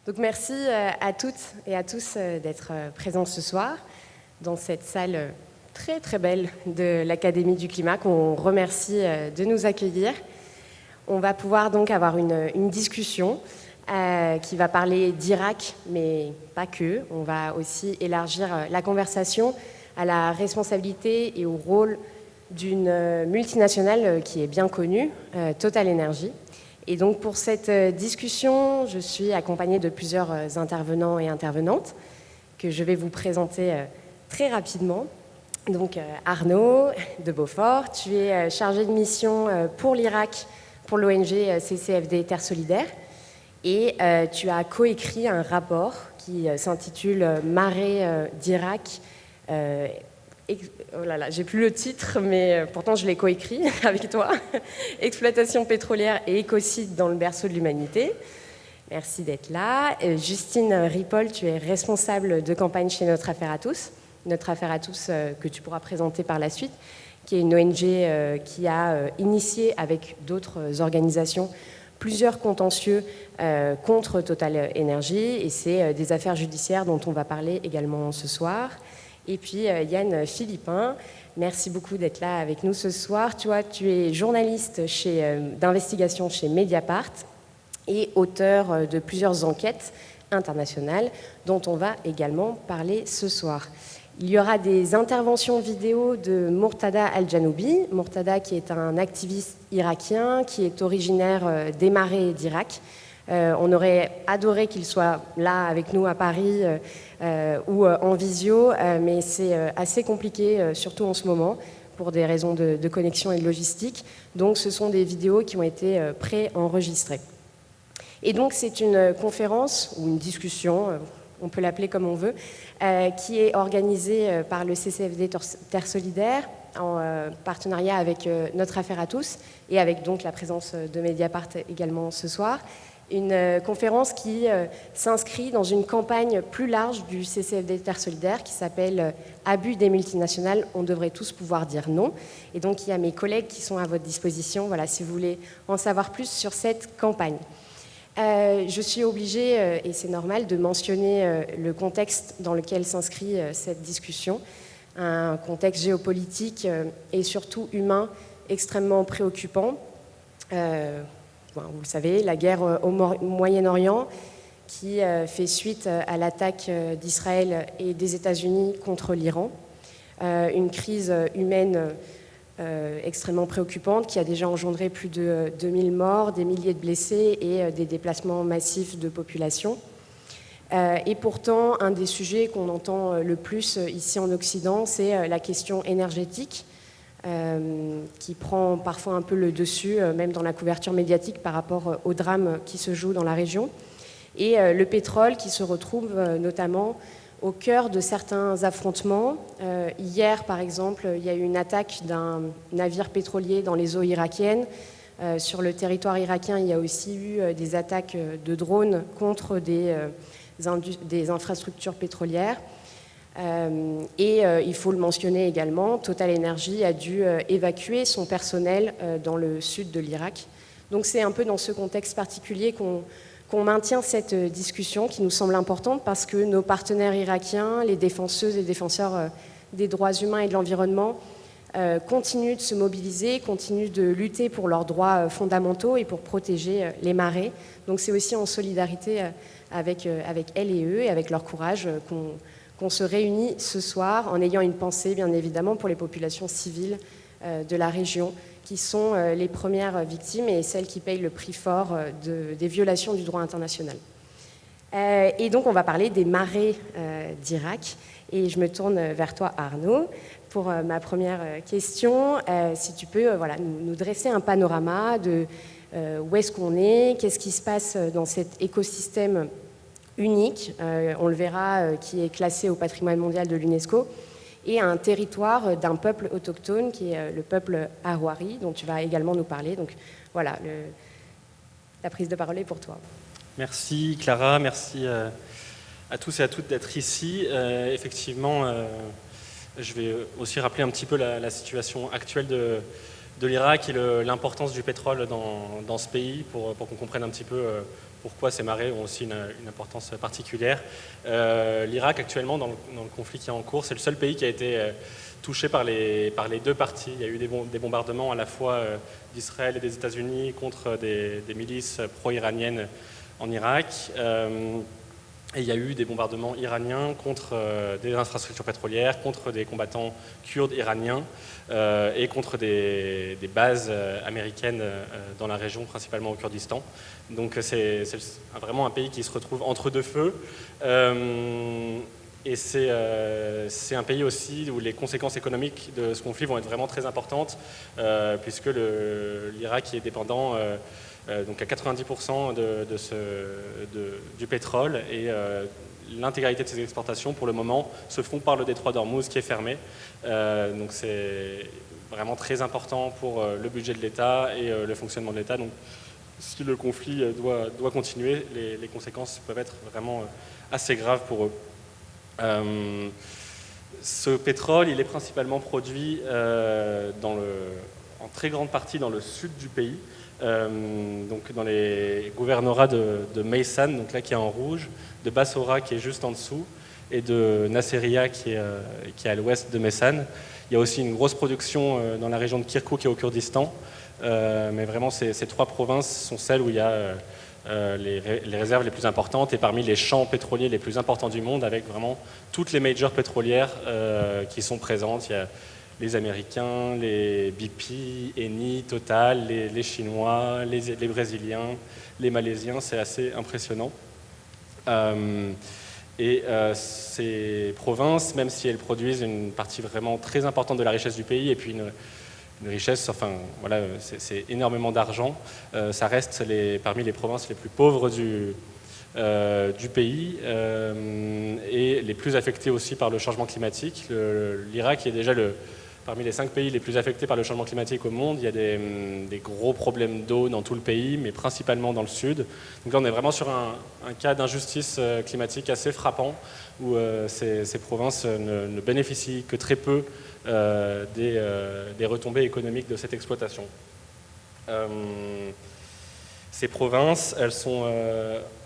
Donc merci à toutes et à tous d'être présents ce soir dans cette salle très très belle de l'Académie du Climat qu'on remercie de nous accueillir. On va pouvoir donc avoir une discussion qui va parler d'Irak, mais pas que. On va aussi élargir la conversation à la responsabilité et au rôle d'une multinationale qui est bien connue, Total Energy. Et donc pour cette discussion, je suis accompagnée de plusieurs intervenants et intervenantes que je vais vous présenter très rapidement. Donc Arnaud de Beaufort, tu es chargé de mission pour l'Irak, pour l'ONG CCFD Terre Solidaire, et tu as coécrit un rapport qui s'intitule Marée d'Irak. Oh là là, j'ai plus le titre, mais pourtant je l'ai coécrit avec toi. Exploitation pétrolière et écocide dans le berceau de l'humanité. Merci d'être là. Justine Ripoll, tu es responsable de campagne chez Notre Affaire à tous. Notre Affaire à tous que tu pourras présenter par la suite, qui est une ONG qui a initié avec d'autres organisations plusieurs contentieux contre Total Energy, et c'est des affaires judiciaires dont on va parler également ce soir. Et puis Yann Philippin, merci beaucoup d'être là avec nous ce soir. Tu es journaliste d'investigation chez Mediapart et auteur de plusieurs enquêtes internationales dont on va également parler ce soir. Il y aura des interventions vidéo de Murtada Al-Janoubi. Murtada qui est un activiste irakien qui est originaire des marais d'Irak. On aurait adoré qu'il soit là avec nous à Paris ou en visio, mais c'est assez compliqué, surtout en ce moment, pour des raisons de connexion et de logistique. Donc ce sont des vidéos qui ont été pré-enregistrées. Et donc c'est une conférence ou une discussion, on peut l'appeler comme on veut, qui est organisée par le CCFD Terre Solidaire en partenariat avec Notre Affaire à tous et avec donc la présence de Mediapart également ce soir. Une conférence qui s'inscrit dans une campagne plus large du CCFD Terre Solidaire qui s'appelle « Abus des multinationales, on devrait tous pouvoir dire non ». Et donc il y a mes collègues qui sont à votre disposition, voilà, si vous voulez en savoir plus sur cette campagne. Je suis obligée, et c'est normal, de mentionner le contexte dans lequel s'inscrit cette discussion, un contexte géopolitique et surtout humain extrêmement préoccupant. Vous le savez, la guerre au Moyen-Orient qui fait suite à l'attaque d'Israël et des États-Unis contre l'Iran. Une crise humaine extrêmement préoccupante qui a déjà engendré plus de 2000 morts, des milliers de blessés et des déplacements massifs de population. Et pourtant, un des sujets qu'on entend le plus ici en Occident, c'est la question énergétique. Qui prend parfois un peu le dessus, même dans la couverture médiatique par rapport au drame qui se joue dans la région. Et le pétrole qui se retrouve notamment au cœur de certains affrontements. Hier, par exemple, il y a eu une attaque d'un navire pétrolier dans les eaux irakiennes. Sur le territoire irakien, il y a aussi eu des attaques de drones contre des infrastructures pétrolières. Il faut le mentionner également, Total Energy a dû évacuer son personnel dans le sud de l'Irak. Donc c'est un peu dans ce contexte particulier qu'on maintient cette discussion qui nous semble importante parce que nos partenaires irakiens, les défenseuses et défenseurs des droits humains et de l'environnement continuent de se mobiliser, continuent de lutter pour leurs droits fondamentaux et pour protéger les marais. Donc c'est aussi en solidarité avec elles et eux et avec leur courage qu'on se réunit ce soir en ayant une pensée, bien évidemment, pour les populations civiles de la région, qui sont les premières victimes et celles qui payent le prix fort des violations du droit international. Et donc, on va parler des marées d'Irak. Et je me tourne vers toi, Arnaud, pour ma première question. Si tu peux nous dresser un panorama de où est-ce qu'on est, qu'est-ce qui se passe dans cet écosystème unique, on le verra, qui est classé au patrimoine mondial de l'UNESCO, et un territoire d'un peuple autochtone qui est le peuple Ahwari, dont tu vas également nous parler. Donc voilà, la prise de parole est pour toi. Merci Clara, merci à tous et à toutes d'être ici. Effectivement, je vais aussi rappeler un petit peu la situation actuelle de l'Irak et l'importance du pétrole dans ce pays pour qu'on comprenne un petit peu pourquoi ces marées ont aussi une importance particulière. L'Irak, actuellement, dans le conflit qui est en cours, c'est le seul pays qui a été touché par les deux parties. Il y a eu des bombardements à la fois d'Israël et des États-Unis contre des milices pro-iraniennes en Irak. Et il y a eu des bombardements iraniens contre des infrastructures pétrolières, contre des combattants kurdes iraniens et contre des bases américaines dans la région, principalement au Kurdistan. Donc c'est vraiment un pays qui se retrouve entre deux feux. Et c'est un pays aussi où les conséquences économiques de ce conflit vont être vraiment très importantes, puisque l'Irak est dépendant donc à 90% du pétrole, et l'intégralité de ces exportations pour le moment se font par le détroit d'Ormuz qui est fermé. Donc c'est vraiment très important pour le budget de l'État et le fonctionnement de l'État. Donc si le conflit doit continuer, les conséquences peuvent être vraiment assez graves pour eux. Ce pétrole, il est principalement produit en très grande partie dans le sud du pays, donc dans les gouvernorats de Maysan, donc là qui est en rouge, de Bassora qui est juste en dessous, et de Nasiriyah qui est à l'ouest de Maysan. Il y a aussi une grosse production dans la région de Kirkouk et au Kurdistan, mais vraiment ces trois provinces sont celles où il y a les réserves les plus importantes et parmi les champs pétroliers les plus importants du monde, avec vraiment toutes les majors pétrolières qui sont présentes. Il y a les Américains, les BP, Eni, Total, les Chinois, les Brésiliens, les Malaisiens, c'est assez impressionnant. Ces provinces, même si elles produisent une partie vraiment très importante de la richesse du pays, et puis une richesse, enfin voilà, c'est énormément d'argent, ça reste parmi les provinces les plus pauvres du pays et les plus affectées aussi par le changement climatique. L'Irak est déjà parmi les 5 pays les plus affectés par le changement climatique au monde. Il y a des gros problèmes d'eau dans tout le pays, mais principalement dans le sud. Donc là, on est vraiment sur un cas d'injustice climatique assez frappant, où ces provinces ne bénéficient que très peu des retombées économiques de cette exploitation. Ces provinces, elles sont,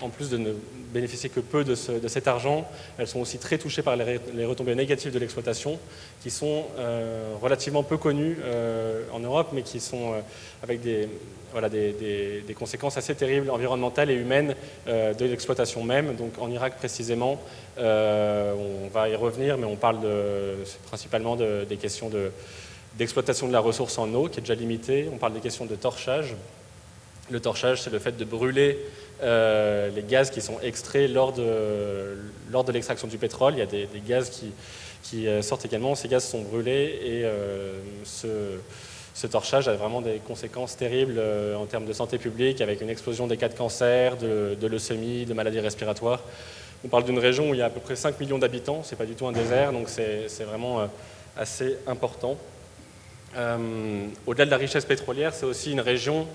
en plus de ne bénéficier que peu de cet argent, elles sont aussi très touchées par les retombées négatives de l'exploitation, qui sont relativement peu connues en Europe, mais qui sont avec des conséquences assez terribles environnementales et humaines de l'exploitation même. Donc en Irak précisément, on va y revenir, mais on parle principalement des questions d'exploitation de la ressource en eau, qui est déjà limitée. On parle des questions de torchage. Le torchage, c'est le fait de brûler les gaz qui sont extraits lors de l'extraction du pétrole. Il y a des gaz qui sortent également. Ces gaz sont brûlés et ce torchage a vraiment des conséquences terribles en termes de santé publique, avec une explosion des cas de cancer, de leucémie, de maladies respiratoires. On parle d'une région où il y a à peu près 5 millions d'habitants. C'est pas du tout un désert, donc c'est vraiment assez important. Au-delà de la richesse pétrolière, c'est aussi une région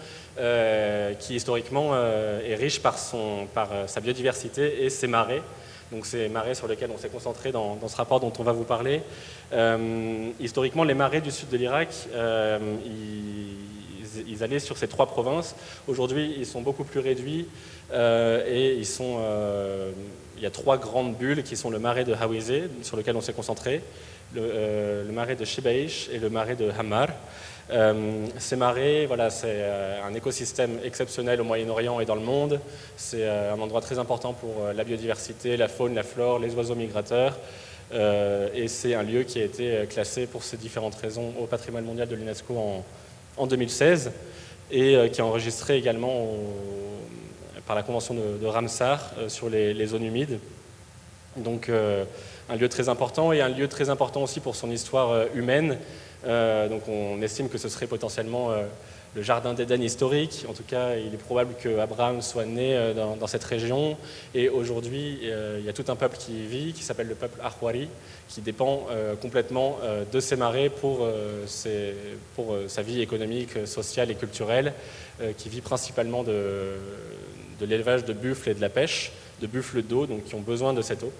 qui historiquement est riche par sa biodiversité et ses marais. Donc ces marais sur lesquels on s'est concentré dans ce rapport dont on va vous parler. Historiquement, les marais du sud de l'Irak, ils allaient sur ces 3 provinces. Aujourd'hui, ils sont beaucoup plus réduits et il y a 3 grandes bulles qui sont le marais de Hawizeh, sur lequel on s'est concentré, le marais de Shibaish et le marais de Hammar. Ces marais, voilà, c'est un écosystème exceptionnel au Moyen-Orient et dans le monde. C'est un endroit très important pour la biodiversité, la faune, la flore, les oiseaux migrateurs. Et c'est un lieu qui a été classé pour ces différentes raisons au patrimoine mondial de l'UNESCO en 2016 et qui est enregistré également par la convention de Ramsar sur les zones humides. Donc un lieu très important, et un lieu très important aussi pour son histoire humaine. Donc on estime que ce serait potentiellement le jardin d'Éden historique. En tout cas, il est probable qu'Abraham soit né dans cette région. Et aujourd'hui, il y a tout un peuple qui y vit, qui s'appelle le peuple Ahwari, qui dépend complètement de ces marais pour sa vie économique, sociale et culturelle, qui vit principalement de l'élevage de buffles et de la pêche, de buffles d'eau, donc qui ont besoin de cette eau.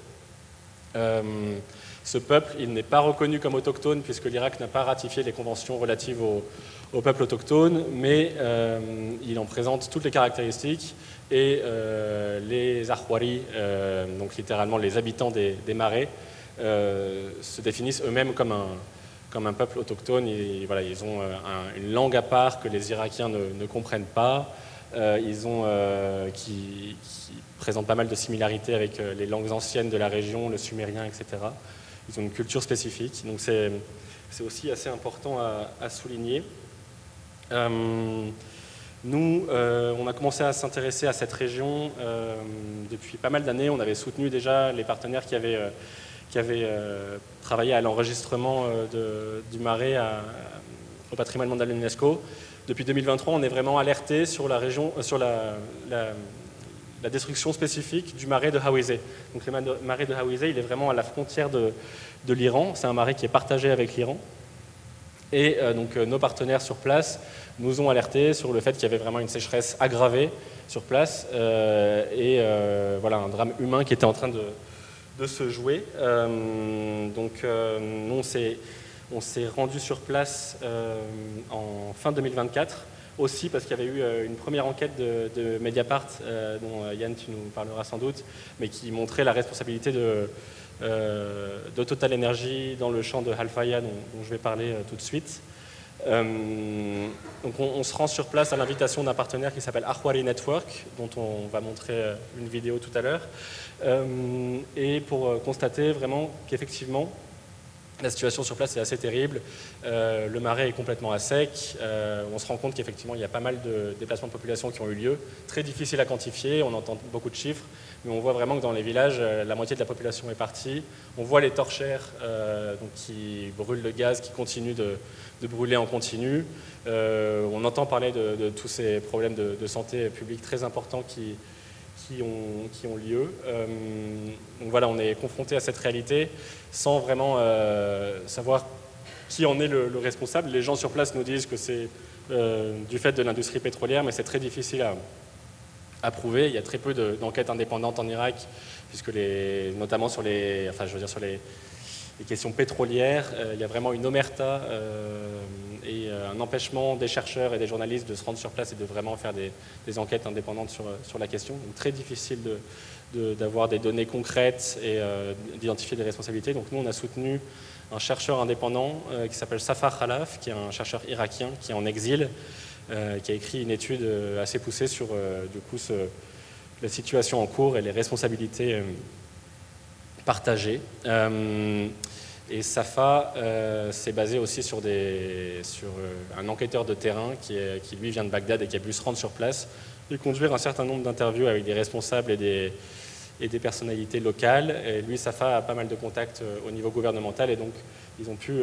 Ce peuple, il n'est pas reconnu comme autochtone puisque l'Irak n'a pas ratifié les conventions relatives aux peuples autochtones, mais il en présente toutes les caractéristiques et les Ahwari, donc littéralement les habitants des marais, se définissent eux-mêmes comme un peuple autochtone. Ils ont une langue à part que les Irakiens ne comprennent pas, qui présentent pas mal de similarités avec les langues anciennes de la région, le sumérien, etc. Ils ont une culture spécifique, donc c'est aussi assez important à souligner. Nous, on a commencé à s'intéresser à cette région depuis pas mal d'années. On avait soutenu déjà les partenaires qui avaient travaillé à l'enregistrement du marais au patrimoine mondial de l'UNESCO. Depuis 2023, on est vraiment alerté sur la région, sur la destruction spécifique du marais de Hawizeh. Donc le marais de Hawizeh, il est vraiment à la frontière de l'Iran. C'est un marais qui est partagé avec l'Iran. Et donc nos partenaires sur place nous ont alertés sur le fait qu'il y avait vraiment une sécheresse aggravée sur place voilà, un drame humain qui était en train de se jouer. Nous, on s'est rendu sur place en fin 2024, aussi parce qu'il y avait eu une première enquête de Mediapart, dont Yann, tu nous parleras sans doute, mais qui montrait la responsabilité de Total Energy dans le champ de Halfaya, dont je vais parler tout de suite. Donc on se rend sur place à l'invitation d'un partenaire qui s'appelle Ahwari Network, dont on va montrer une vidéo tout à l'heure, et pour constater vraiment qu'effectivement la situation sur place est assez terrible. Le marais est complètement à sec. On se rend compte qu'effectivement il y a pas mal de déplacements de population qui ont eu lieu, très difficile à quantifier, on entend beaucoup de chiffres, mais on voit vraiment que dans les villages, la moitié de la population est partie. On voit les torchères qui brûlent le gaz, qui continuent de brûler en continu. On entend parler de tous ces problèmes de santé publique très importants qui ont lieu. Donc voilà, on est confronté à cette réalité sans vraiment savoir qui en est le responsable. Les gens sur place nous disent que c'est du fait de l'industrie pétrolière, mais c'est très difficile à prouver. Il y a très peu d'enquêtes indépendantes en Irak, puisque notamment sur les questions pétrolières, il y a vraiment une omerta et un empêchement des chercheurs et des journalistes de se rendre sur place et de vraiment faire des enquêtes indépendantes sur la question. Donc très difficile d'avoir des données concrètes et d'identifier des responsabilités. Donc nous, on a soutenu un chercheur indépendant qui s'appelle Safar Khalaf, qui est un chercheur irakien qui est en exil, qui a écrit une étude assez poussée sur la situation en cours et les responsabilités partagées. Et Safa s'est basé aussi sur un enquêteur de terrain qui lui vient de Bagdad et qui a pu se rendre sur place et conduire un certain nombre d'interviews avec des responsables et des personnalités locales. Et lui, Safa a pas mal de contacts au niveau gouvernemental et donc ils ont pu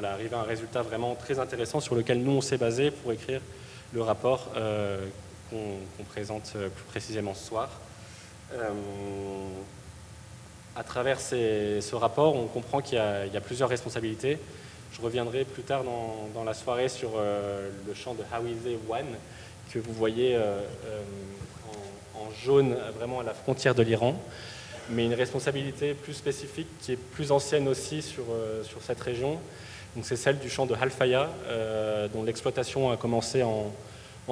arriver à un résultat vraiment très intéressant sur lequel nous on s'est basé pour écrire le rapport qu'on présente plus précisément ce soir. À travers ce rapport, on comprend qu'il y a plusieurs responsabilités. Je reviendrai plus tard dans la soirée sur le champ de Hawizeh 1, que vous voyez en jaune, vraiment à la frontière de l'Iran. Mais une responsabilité plus spécifique, qui est plus ancienne aussi sur cette région, c'est celle du champ de Halfaya, dont l'exploitation a commencé en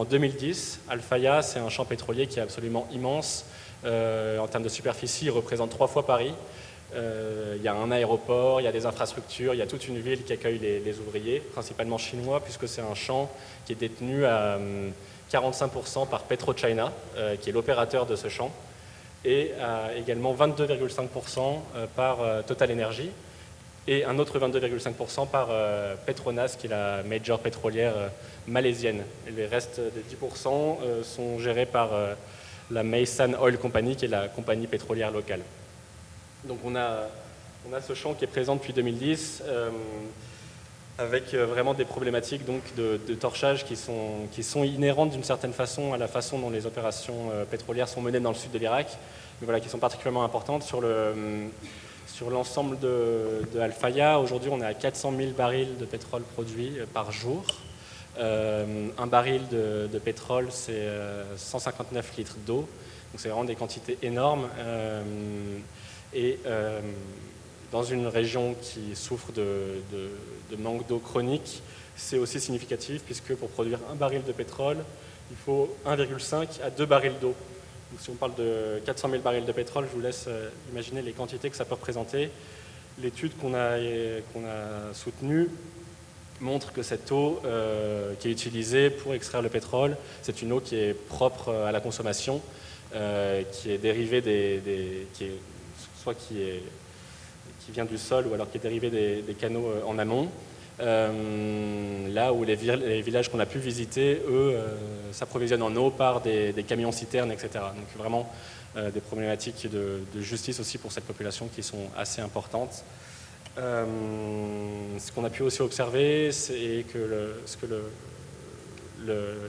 2010. Halfaya, c'est un champ pétrolier qui est absolument immense. En termes de superficie, il représente 3 fois Paris. Il y a un aéroport, il y a des infrastructures, il y a toute une ville qui accueille les ouvriers, principalement chinois, puisque c'est un champ qui est détenu à 45% par PetroChina, qui est l'opérateur de ce champ, et également 22,5% par Total Energy, et un autre 22,5% par Petronas, qui est la major pétrolière malaisienne. Et les restes des 10% sont gérés par la Meisan Oil Company, qui est la compagnie pétrolière locale. Donc on a ce champ qui est présent depuis 2010, avec vraiment des problématiques donc, de torchage qui sont inhérentes d'une certaine façon à la façon dont les opérations pétrolières sont menées dans le sud de l'Irak, mais voilà, qui sont particulièrement importantes. Sur l'ensemble de Halfaya, aujourd'hui on est à 400 000 barils de pétrole produits par jour. Un baril de pétrole, c'est 159 litres d'eau, donc c'est vraiment des quantités énormes. Et dans une région qui souffre de manque d'eau chronique, c'est aussi significatif puisque pour produire un baril de pétrole, il faut 1,5 à 2 barils d'eau. Donc si on parle de 400 000 barils de pétrole, je vous laisse imaginer les quantités que ça peut représenter. L'étude qu'on a soutenue montre que cette eau qui est utilisée pour extraire le pétrole, c'est une eau qui est propre à la consommation, qui est dérivée qui vient du sol ou alors qui est dérivée des canaux en amont. Là où les villages qu'on a pu visiter, eux, s'approvisionnent en eau par des camions-citernes, etc. Donc vraiment des problématiques de justice aussi pour cette population qui sont assez importantes. Ce qu'on a pu aussi observer, c'est que ce que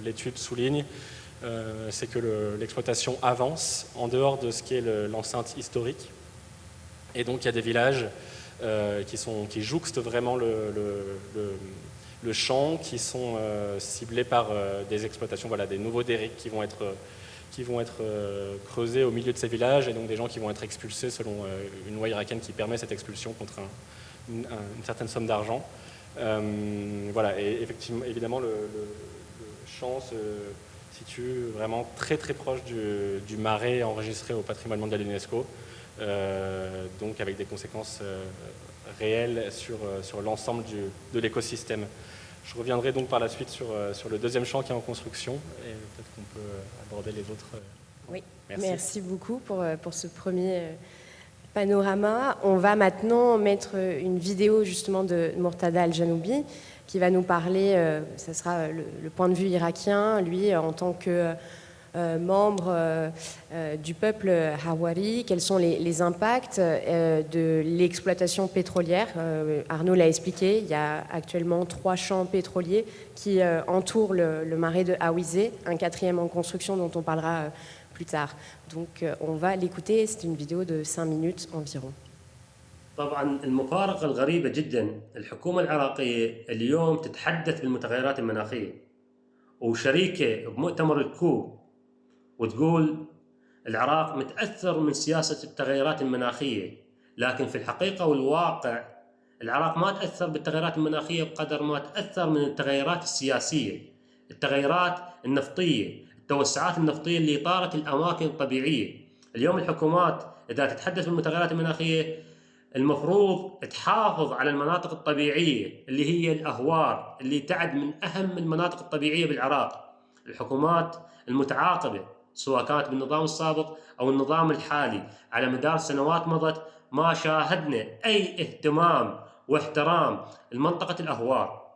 l'étude souligne, c'est que l'exploitation avance en dehors de ce qui est l'enceinte historique. Et donc il y a des villages qui jouxtent vraiment le champ, qui sont ciblés par des exploitations, voilà, des nouveaux derricks qui vont être creusés au milieu de ces villages, et donc des gens qui vont être expulsés selon une loi irakienne qui permet cette expulsion contre une certaine somme d'argent. Voilà, et effectivement, évidemment, le champ se situe vraiment très très proche du marais enregistré au patrimoine mondial de l'UNESCO, donc avec des conséquences réelles sur l'ensemble de l'écosystème. Je reviendrai donc par la suite sur le deuxième champ qui est en construction, et peut-être qu'on peut aborder les autres. Oui, merci beaucoup pour ce premier panorama. On va maintenant mettre une vidéo justement de Mortada Al-Janoubi qui va nous parler, ça sera le point de vue irakien, lui en tant que membre du peuple Hawari, quels sont les impacts de l'exploitation pétrolière. Arnaud l'a expliqué, il y a actuellement 3 champs pétroliers qui entourent le marais de Hawizeh, un 4e en construction dont on parlera plus tard. Donc on va l'écouter, c'est une vidéo de 5 minutes environ. طبعا المفارقة الغريبة جدا، الحكومة العراقية اليوم تتحدث بالمتغيرات المناخية وشريكة بمؤتمر الكوب وتقول العراق متأثر من سياسة التغيرات المناخية، لكن في الحقيقة والواقع العراق ما تأثر بالتغيرات المناخية بقدر ما تأثر من التغيرات السياسية، التغيرات النفطية، التوسعات النفطية اللي طارت الأماكن الطبيعية. اليوم الحكومات إذا تتحدث بالمتغيرات المناخية المفروض تحافظ على المناطق الطبيعية اللي هي الأهوار اللي تعد من أهم المناطق الطبيعية بالعراق. الحكومات المتعاقبة سواء كانت بالنظام السابق أو النظام الحالي على مدار سنوات مضت ما شاهدنا أي اهتمام واحترام لمنطقة الأهوار.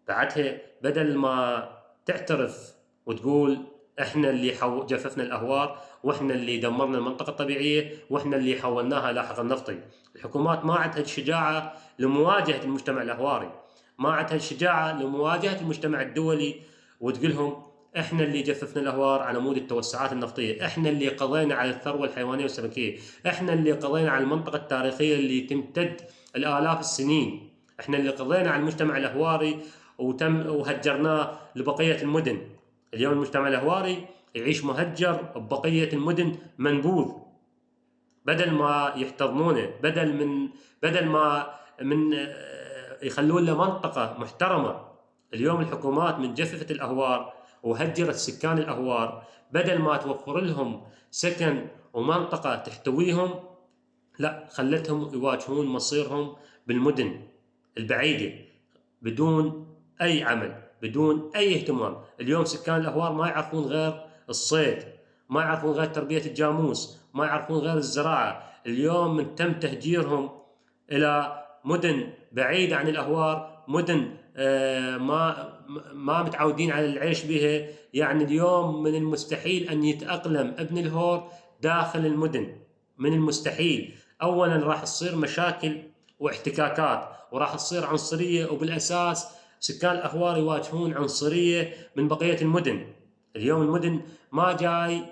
بعدها بدل ما تعترف وتقول احنا اللي جففنا الاهوار واحنا اللي دمرنا المنطقه الطبيعيه واحنا اللي حولناها لاحق النفطي، الحكومات ما عندها الشجاعه لمواجهه المجتمع الاهواري، ما عندها الشجاعه لمواجهه المجتمع الدولي وتقول لهم احنا اللي جففنا الاهوار على مود التوسعات النفطيه، احنا اللي قضينا على الثروه الحيوانيه والسمكيه، احنا اللي قضينا على المنطقه التاريخيه اللي تمتد الالاف السنين، احنا اللي قضينا على المجتمع الاهواري وهجرناه لبقيه المدن. اليوم المجتمع الاهواري يعيش مهجر ببقيه المدن منبوذ، بدل ما يحتضنونه، بدل ما يخلون له منطقه محترمه. اليوم الحكومات من جففت الاهوار وهجرت سكان الاهوار، بدل ما توفر لهم سكن ومنطقه تحتويهم، لا خلتهم يواجهون مصيرهم بالمدن البعيده بدون اي عمل، بدون اي اهتمام. اليوم سكان الاهوار ما يعرفون غير الصيد، ما يعرفون غير تربيه الجاموس، ما يعرفون غير الزراعه. اليوم من تم تهجيرهم الى مدن بعيده عن الاهوار، مدن ما متعودين على العيش بها. يعني اليوم من المستحيل ان يتاقلم ابن الهور داخل المدن، من المستحيل. اولا راح تصير مشاكل واحتكاكات وراح تصير عنصريه، وبالاساس سكان الأهوار يواجهون عنصرية من بقية المدن. اليوم المدن ما جاي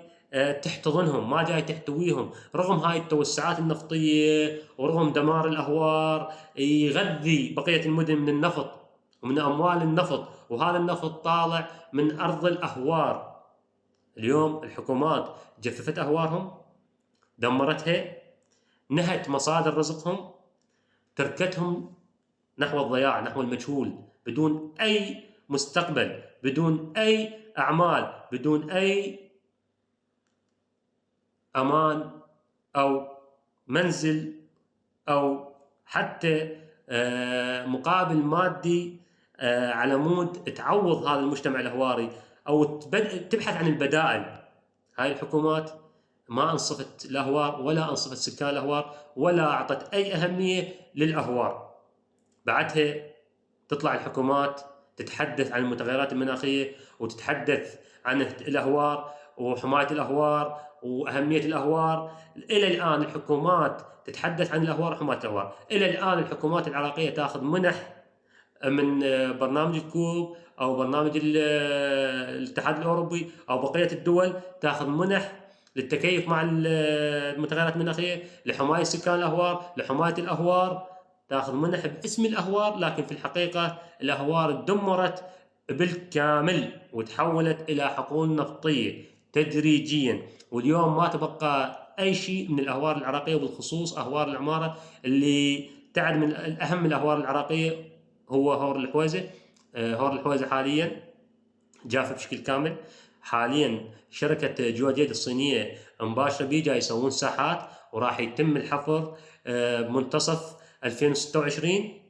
تحتضنهم، ما جاي تحتويهم، رغم هاي التوسعات النفطية ورغم دمار الأهوار يغذي بقية المدن من النفط ومن أموال النفط، وهذا النفط طالع من أرض الأهوار. اليوم الحكومات جففت أهوارهم، دمرتها، نهت مصادر رزقهم، تركتهم نحو الضياع، نحو المجهول، بدون أي مستقبل، بدون أي أعمال، بدون أي أمان أو منزل أو حتى مقابل مادي على مود تعوض هذا المجتمع الأهواري أو تبحث عن البدائل. هاي الحكومات ما أنصفت الأهوار ولا أنصفت سكان الأهوار ولا أعطت أي أهمية للأهوار. بعدها تطلع الحكومات تتحدث عن المتغيرات المناخية وتتحدث عن الأهوار وحماية الأهوار وأهمية الأهوار. إلى الآن الحكومات تتحدث عن الأهوار وحماية الأهوار. إلى الآن الحكومات العراقية تأخذ منح من برنامج الكوب أو برنامج الاتحاد الأوروبي أو بقية الدول، تأخذ منح للتكيف مع المتغيرات المناخية، لحماية سكان الأهوار، لحماية الأهوار، تأخذ منح باسم الأهوار، لكن في الحقيقة الأهوار دمرت بالكامل وتحولت إلى حقول نفطية تدريجيا، واليوم ما تبقى أي شيء من الأهوار العراقية، وبالخصوص أهوار العمارة اللي تعد من أهم الأهوار العراقية هو هور الحويزة. هور الحويزة حاليا جاف بشكل كامل. حاليا شركة جوديد الصينية مباشرة بيه جاي يسوون ساحات، وراح يتم الحفر منتصف 2026.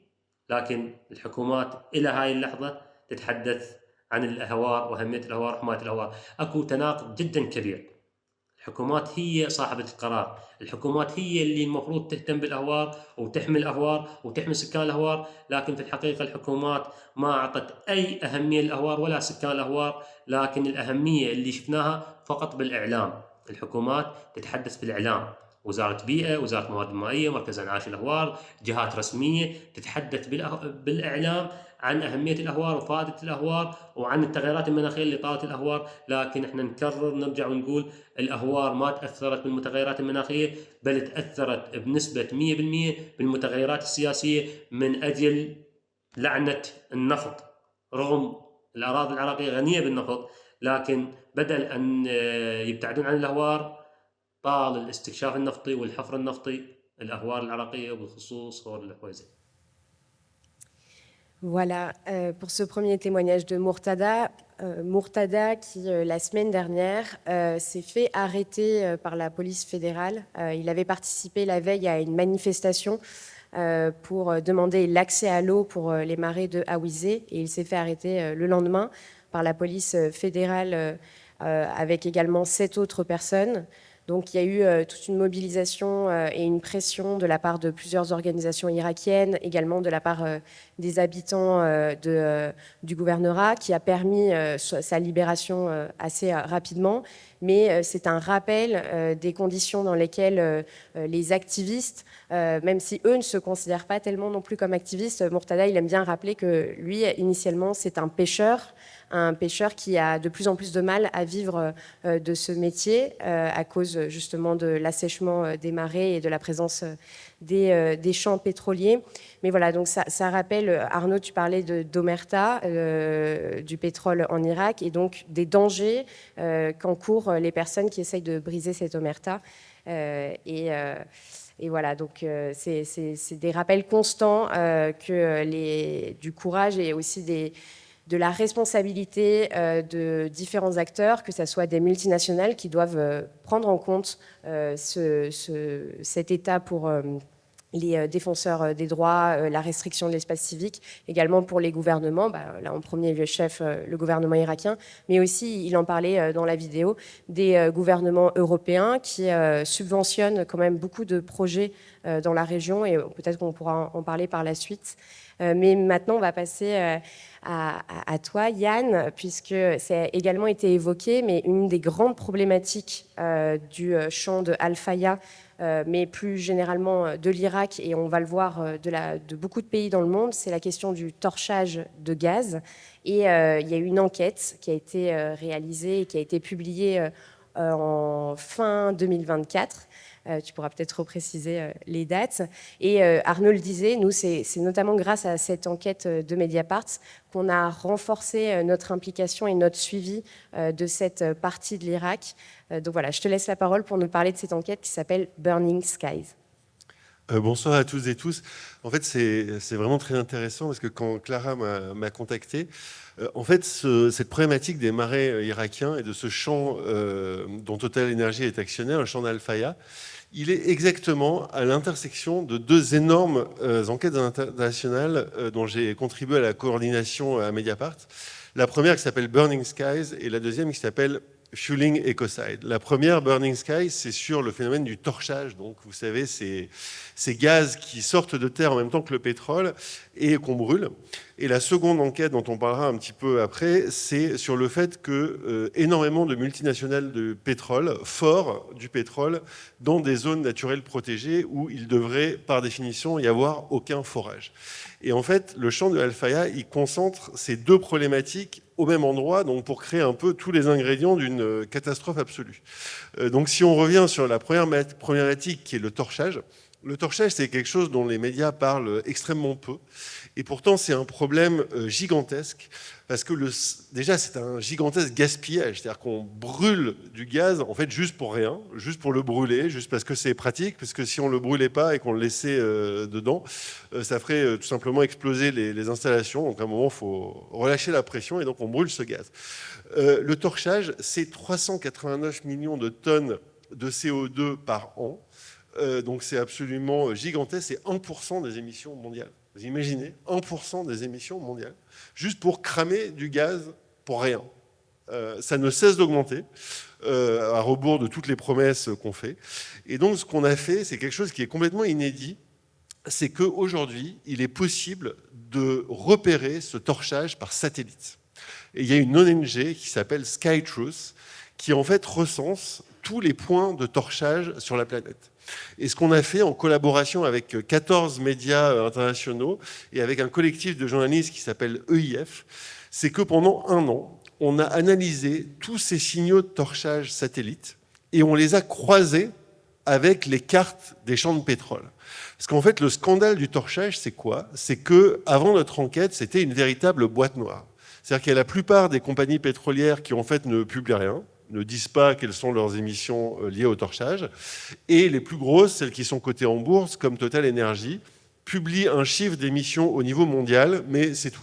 لكن الحكومات إلى هاي اللحظة تتحدث عن الأهوار وأهمية الأهوار وحماية الأهوار. أكو تناقض جدا كبير. الحكومات هي صاحبة القرار، الحكومات هي اللي المفروض تهتم بالأهوار وتحمي الأهوار وتحمي سكان الأهوار، لكن في الحقيقة الحكومات ما أعطت أي أهمية للأهوار ولا سكان الأهوار، لكن الأهمية اللي شفناها فقط بالإعلام. الحكومات تتحدث بالإعلام، وزارة بيئة، وزارة موارد مائية، مركز انعاش الأهوار، جهات رسمية تتحدث بالإعلام عن أهمية الأهوار وفائدة الأهوار وعن التغيرات المناخية اللي طالت الأهوار. لكن احنا نكرر نرجع ونقول الأهوار ما تأثرت بالمتغيرات المناخية، بل تأثرت بنسبة 100% بالمتغيرات السياسية من أجل لعنة النفط. رغم الأراضي العراقية غنية بالنفط، لكن بدل أن يبتعدون عن الأهوار طال الاستكشاف النفطي والحفر النفطي الأهوار العراقية وبالخصوص هور الحويزة. Voilà, pour ce premier témoignage de Murtada. Murtada qui, la semaine dernière, s'est fait arrêter par la police fédérale. Il avait participé la veille à une manifestation pour demander l'accès à l'eau pour les marais de Awizé, et il s'est fait arrêter le lendemain par la police fédérale avec également 7 autres personnes. Donc il y a eu toute une mobilisation et une pression de la part de plusieurs organisations irakiennes, également de la part des habitants du gouvernorat, qui a permis sa libération assez rapidement. Mais c'est un rappel des conditions dans lesquelles les activistes, même si eux ne se considèrent pas tellement non plus comme activistes, Murtada, il aime bien rappeler que lui, initialement, c'est un pêcheur qui a de plus en plus de mal à vivre de ce métier à cause justement de l'assèchement des marais et de la présence des champs pétroliers. Mais voilà, donc ça rappelle, Arnaud, tu parlais d'omerta, du pétrole en Irak, et donc des dangers qu'encourent les personnes qui essayent de briser cette omerta. Et voilà, donc c'est des rappels constants du courage et aussi de la responsabilité de différents acteurs, que ce soit des multinationales qui doivent prendre en compte cet état pour les défenseurs des droits, la restriction de l'espace civique, également pour les gouvernements, là en premier le chef, le gouvernement irakien, mais aussi, il en parlait dans la vidéo, des gouvernements européens qui subventionnent quand même beaucoup de projets dans la région, et peut-être qu'on pourra en parler par la suite. Mais maintenant, on va passer à toi, Yann, puisque ça a également été évoqué, mais une des grandes problématiques du champ de Al-Faya, mais plus généralement de l'Irak, et on va le voir de beaucoup de pays dans le monde, c'est la question du torchage de gaz. Et il y a eu une enquête qui a été réalisée et qui a été publiée en fin 2024. Tu pourras peut-être repréciser les dates. Et Arnaud le disait, nous, c'est notamment grâce à cette enquête de Mediapart qu'on a renforcé notre implication et notre suivi de cette partie de l'Irak. Donc voilà, je te laisse la parole pour nous parler de cette enquête qui s'appelle Burning Skies. Bonsoir à toutes et tous. En fait, c'est vraiment très intéressant parce que quand Clara m'a contacté, en fait, cette problématique des marais irakiens et de ce champ dont Total Energy est actionnaire, le champ d'Al-Faya, il est exactement à l'intersection de deux énormes enquêtes internationales dont j'ai contribué à la coordination à Mediapart. La première qui s'appelle Burning Skies et la deuxième qui s'appelle Fueling Ecocide. La première, Burning Sky, c'est sur le phénomène du torchage. Donc, vous savez, ces gaz qui sortent de terre en même temps que le pétrole et qu'on brûle. Et la seconde enquête, dont on parlera un petit peu après, c'est sur le fait que énormément de multinationales de pétrole, forent du pétrole, dans des zones naturelles protégées où il devrait, par définition, y avoir aucun forage. Et en fait, le champ de Al-Faya, il concentre ces deux problématiques au même endroit, donc pour créer un peu tous les ingrédients d'une catastrophe absolue. Donc si on revient sur la première problématique qui est le torchage c'est quelque chose dont les médias parlent extrêmement peu, et pourtant c'est un problème gigantesque, parce que déjà c'est un gigantesque gaspillage, c'est-à-dire qu'on brûle du gaz en fait juste pour rien, juste pour le brûler, juste parce que c'est pratique, parce que si on le brûlait pas et qu'on le laissait dedans, ça ferait tout simplement exploser les installations, donc à un moment il faut relâcher la pression et donc on brûle ce gaz. Le torchage, c'est 389 millions de tonnes de CO2 par an. Donc c'est absolument gigantesque, c'est 1% des émissions mondiales. Vous imaginez, 1% des émissions mondiales, juste pour cramer du gaz pour rien. Ça ne cesse d'augmenter, à rebours de toutes les promesses qu'on fait. Et donc ce qu'on a fait, c'est quelque chose qui est complètement inédit, c'est qu'aujourd'hui, il est possible de repérer ce torchage par satellite. Et il y a une ONG qui s'appelle SkyTruth, qui en fait recense tous les points de torchage sur la planète. Et ce qu'on a fait en collaboration avec 14 médias internationaux et avec un collectif de journalistes qui s'appelle EIF, c'est que pendant 1 an, on a analysé tous ces signaux de torchage satellites et on les a croisés avec les cartes des champs de pétrole. Parce qu'en fait, le scandale du torchage, c'est quoi ? C'est qu'avant notre enquête, c'était une véritable boîte noire. C'est-à-dire qu'il y a la plupart des compagnies pétrolières qui en fait ne publient rien, ne disent pas quelles sont leurs émissions liées au torchage. Et les plus grosses, celles qui sont cotées en bourse, comme Total Energy, publient un chiffre d'émissions au niveau mondial, mais c'est tout.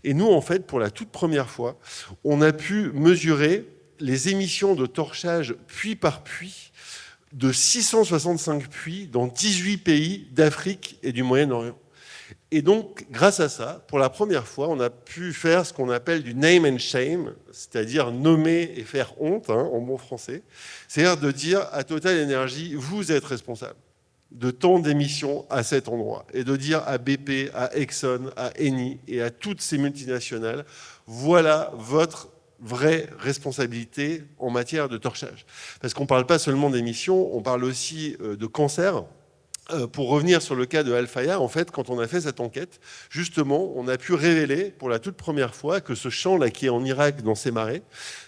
Et nous, en fait, pour la toute première fois, on a pu mesurer les émissions de torchage puits par puits de 665 puits dans 18 pays d'Afrique et du Moyen-Orient. Et donc, grâce à ça, pour la première fois, on a pu faire ce qu'on appelle du name and shame, c'est-à-dire nommer et faire honte, en bon français. C'est-à-dire de dire à Total Energy, vous êtes responsable de tant d'émissions à cet endroit. Et de dire à BP, à Exxon, à Eni et à toutes ces multinationales, voilà votre vraie responsabilité en matière de torchage. Parce qu'on ne parle pas seulement d'émissions, on parle aussi de cancer. Pour revenir sur le cas de Al-Faya, en fait, quand on a fait cette enquête, justement, on a pu révéler pour la toute première fois que ce champ-là qui est en Irak, dans ces marais,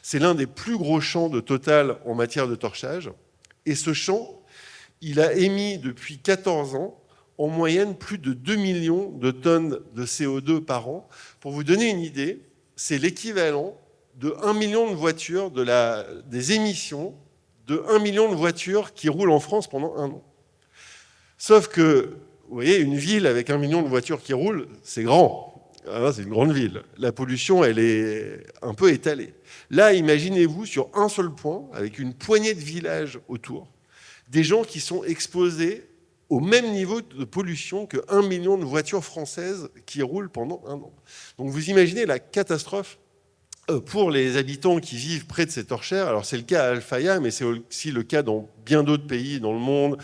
c'est l'un des plus gros champs de Total en matière de torchage. Et ce champ, il a émis depuis 14 ans, en moyenne, plus de 2 millions de tonnes de CO2 par an. Pour vous donner une idée, c'est l'équivalent de 1 million de voitures, des émissions de 1 million de voitures qui roulent en France pendant 1 an. Sauf que, vous voyez, une ville avec 1 million de voitures qui roulent, c'est grand. C'est une grande ville. La pollution, elle est un peu étalée. Là, imaginez-vous, sur un seul point, avec une poignée de villages autour, des gens qui sont exposés au même niveau de pollution que 1 million de voitures françaises qui roulent pendant 1 an. Donc vous imaginez la catastrophe pour les habitants qui vivent près de ces torchères. Alors c'est le cas à Al-Faya, mais c'est aussi le cas dans bien d'autres pays dans le monde,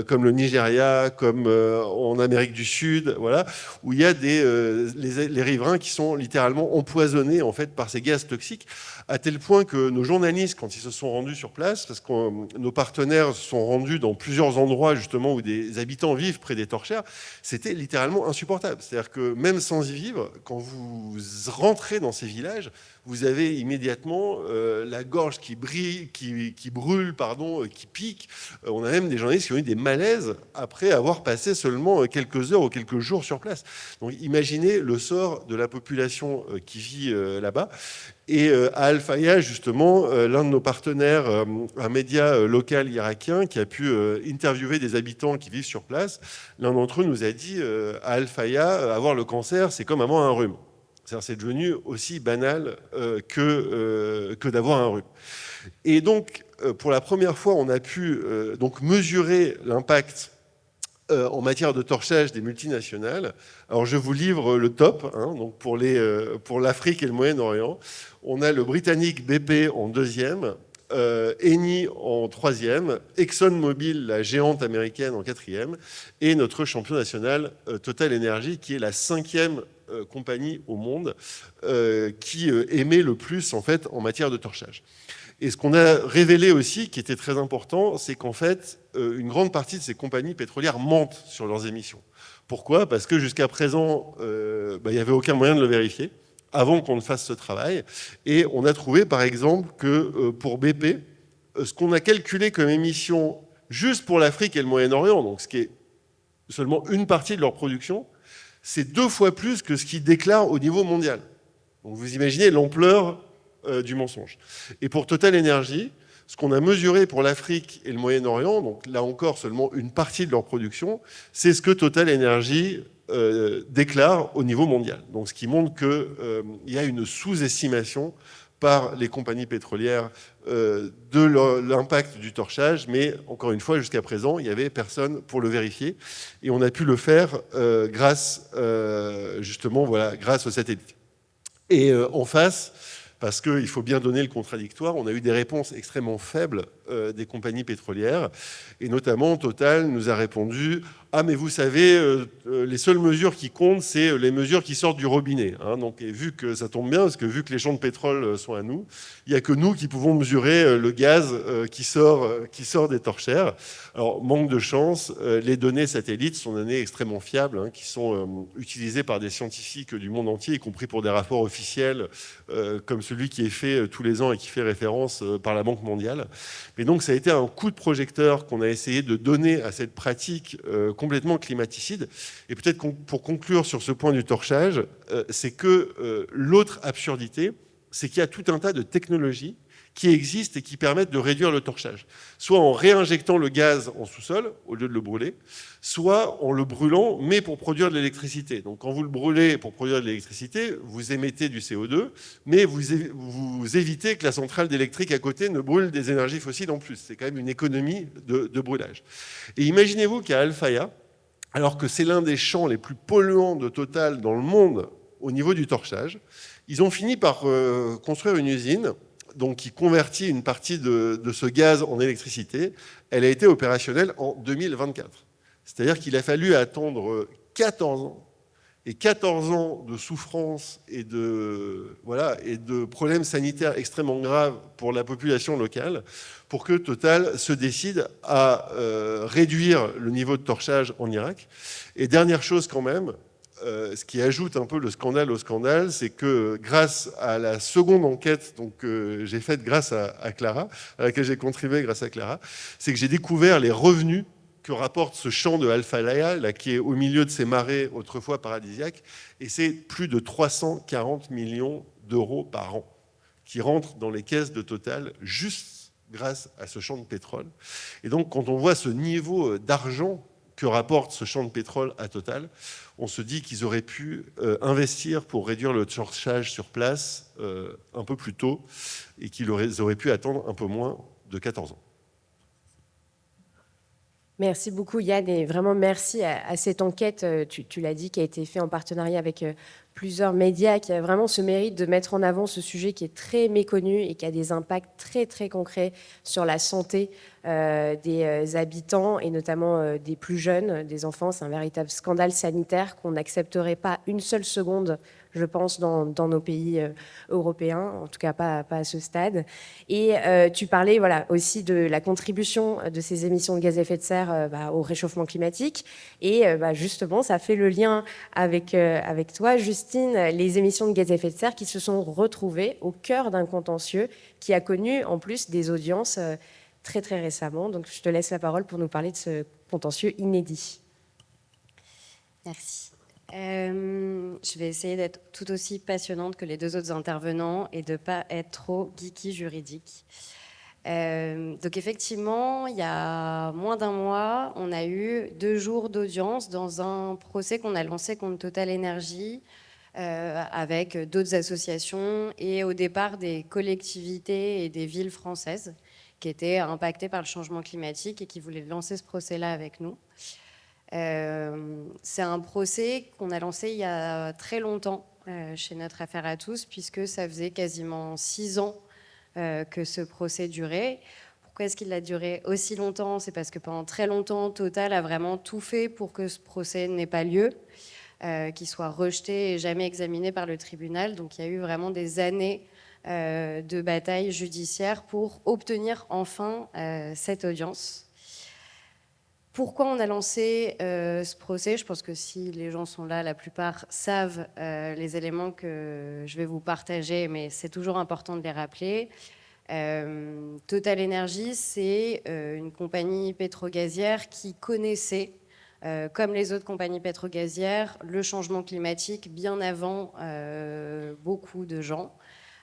comme le Nigeria, comme en Amérique du Sud, voilà, où il y a les riverains qui sont littéralement empoisonnés en fait par ces gaz toxiques, à tel point que nos journalistes, quand ils se sont rendus sur place, parce que nos partenaires se sont rendus dans plusieurs endroits justement où des habitants vivent près des torchères, c'était littéralement insupportable. C'est-à-dire que même sans y vivre, quand vous rentrez dans ces villages, vous avez immédiatement la gorge qui brûle, qui pique pic. On a même des journalistes qui ont eu des malaises après avoir passé seulement quelques heures ou quelques jours sur place. Donc imaginez le sort de la population qui vit là-bas. Et à Al-Faya, justement, l'un de nos partenaires, un média local irakien qui a pu interviewer des habitants qui vivent sur place, l'un d'entre eux nous a dit à Al-Faya, avoir le cancer, c'est comme avoir un rhume. C'est devenu aussi banal que d'avoir un rhume. Et donc, pour la première fois, on a pu donc mesurer l'impact en matière de torchage des multinationales. Alors je vous livre le top, hein, donc pour l'Afrique et le Moyen-Orient. On a le britannique BP en deuxième, Eni en troisième, ExxonMobil, la géante américaine, en quatrième, et notre champion national, Total Energy, qui est la cinquième compagnie au monde qui émet le plus en fait en matière de torchage. Et ce qu'on a révélé aussi, qui était très important, c'est qu'en fait, une grande partie de ces compagnies pétrolières mentent sur leurs émissions. Pourquoi ? Parce que jusqu'à présent, il n'y avait aucun moyen de le vérifier avant qu'on ne fasse ce travail. Et on a trouvé, par exemple, que pour BP, ce qu'on a calculé comme émission juste pour l'Afrique et le Moyen-Orient, donc ce qui est seulement une partie de leur production, c'est 2 fois plus que ce qu'ils déclarent au niveau mondial. Donc vous imaginez l'ampleur du mensonge. Et pour Total Energy, ce qu'on a mesuré pour l'Afrique et le Moyen-Orient, donc là encore seulement une partie de leur production, c'est ce que Total Energy déclare au niveau mondial. Donc ce qui montre qu'il y a une sous-estimation par les compagnies pétrolières de l'impact du torchage, mais encore une fois, jusqu'à présent, il n'y avait personne pour le vérifier. Et on a pu le faire grâce aux satellites. Et en face, parce qu'il faut bien donner le contradictoire, on a eu des réponses extrêmement faibles des compagnies pétrolières, et notamment Total nous a répondu « Ah mais vous savez, les seules mesures qui comptent, c'est les mesures qui sortent du robinet. Hein. Donc, et vu que ça tombe bien, parce que vu que les champs de pétrole sont à nous, il n'y a que nous qui pouvons mesurer le gaz qui sort des torchères. » Alors, manque de chance, les données satellites sont des données extrêmement fiables, hein, qui sont utilisées par des scientifiques du monde entier, y compris pour des rapports officiels, comme celui qui est fait tous les ans et qui fait référence par la Banque mondiale. Mais donc, ça a été un coup de projecteur qu'on a essayé de donner à cette pratique complètement climaticide. Et peut-être pour conclure sur ce point du torchage, c'est que l'autre absurdité, c'est qu'il y a tout un tas de technologies qui existent et qui permettent de réduire le torchage. Soit en réinjectant le gaz en sous-sol, au lieu de le brûler, soit en le brûlant, mais pour produire de l'électricité. Donc quand vous le brûlez pour produire de l'électricité, vous émettez du CO2, mais vous évitez que la centrale d'électrique à côté ne brûle des énergies fossiles en plus. C'est quand même une économie de brûlage. Et imaginez-vous qu'à Al-Faya, alors que c'est l'un des champs les plus polluants de Total dans le monde au niveau du torchage, ils ont fini par construire une usine donc, qui convertit une partie de ce gaz en électricité. Elle a été opérationnelle en 2024. C'est-à-dire qu'il a fallu attendre 14 ans, et 14 ans de souffrance et de problèmes sanitaires extrêmement graves pour la population locale pour que Total se décide à réduire le niveau de torchage en Irak. Et dernière chose quand même, ce qui ajoute un peu le scandale au scandale, c'est que grâce à la seconde enquête que j'ai faite grâce à Clara, à laquelle j'ai contribué grâce à Clara, c'est que j'ai découvert les revenus que rapporte ce champ de Al-Faya, là, qui est au milieu de ces marais autrefois paradisiaques, et c'est plus de 340 millions d'euros par an qui rentrent dans les caisses de Total juste grâce à ce champ de pétrole. Et donc, quand on voit ce niveau d'argent que rapporte ce champ de pétrole à Total, on se dit qu'ils auraient pu investir pour réduire le torchage sur place un peu plus tôt et qu'ils auraient pu attendre un peu moins de 14 ans. Merci beaucoup Yann, et vraiment merci à cette enquête, tu l'as dit, qui a été faite en partenariat avec plusieurs médias, qui a vraiment ce mérite de mettre en avant ce sujet qui est très méconnu et qui a des impacts très très concrets sur la santé des habitants et notamment des plus jeunes, des enfants. C'est un véritable scandale sanitaire qu'on n'accepterait pas une seule seconde, je pense, dans nos pays européens, en tout cas pas à ce stade. Et tu parlais aussi de la contribution de ces émissions de gaz à effet de serre au réchauffement climatique. Et justement, ça fait le lien avec toi, Justine, les émissions de gaz à effet de serre qui se sont retrouvées au cœur d'un contentieux qui a connu en plus des audiences très très récemment. Donc je te laisse la parole pour nous parler de ce contentieux inédit. Merci. Je vais essayer d'être tout aussi passionnante que les deux autres intervenants et de ne pas être trop geeky juridique. Donc effectivement, il y a moins d'un mois, on a eu 2 jours d'audience dans un procès qu'on a lancé contre Total Energy avec d'autres associations et au départ des collectivités et des villes françaises qui étaient impactées par le changement climatique et qui voulaient lancer ce procès-là avec nous. C'est un procès qu'on a lancé il y a très longtemps chez Notre Affaire à tous, puisque ça faisait quasiment 6 ans que ce procès durait. Pourquoi est-ce qu'il a duré aussi longtemps? C'est parce que pendant très longtemps, Total a vraiment tout fait pour que ce procès n'ait pas lieu, qu'il soit rejeté et jamais examiné par le tribunal. Donc il y a eu vraiment des années de bataille judiciaire pour obtenir enfin cette audience. Pourquoi on a lancé ce procès? Je pense que si les gens sont là, la plupart savent les éléments que je vais vous partager, mais c'est toujours important de les rappeler. Total Energy, c'est une compagnie pétrogazière qui connaissait, comme les autres compagnies pétrogazières, le changement climatique bien avant beaucoup de gens,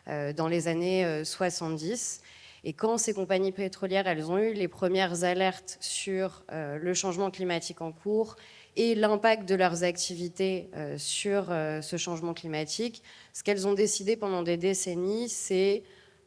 dans les années 70. Et quand ces compagnies pétrolières, elles ont eu les premières alertes sur le changement climatique en cours et l'impact de leurs activités sur ce changement climatique, ce qu'elles ont décidé pendant des décennies, c'est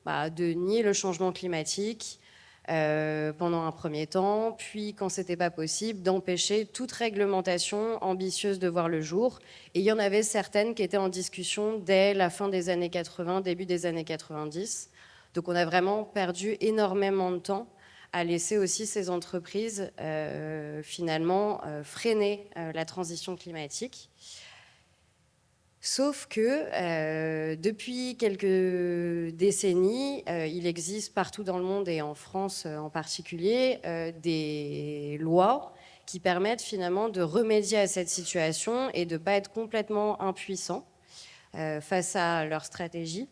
de nier le changement climatique pendant un premier temps, puis quand c'était pas possible, d'empêcher toute réglementation ambitieuse de voir le jour. Et il y en avait certaines qui étaient en discussion dès la fin des années 80, début des années 90. Donc on a vraiment perdu énormément de temps à laisser aussi ces entreprises finalement freiner la transition climatique. Sauf que depuis quelques décennies, il existe partout dans le monde et en France en particulier des lois qui permettent finalement de remédier à cette situation et de ne pas être complètement impuissants face à leur stratégie.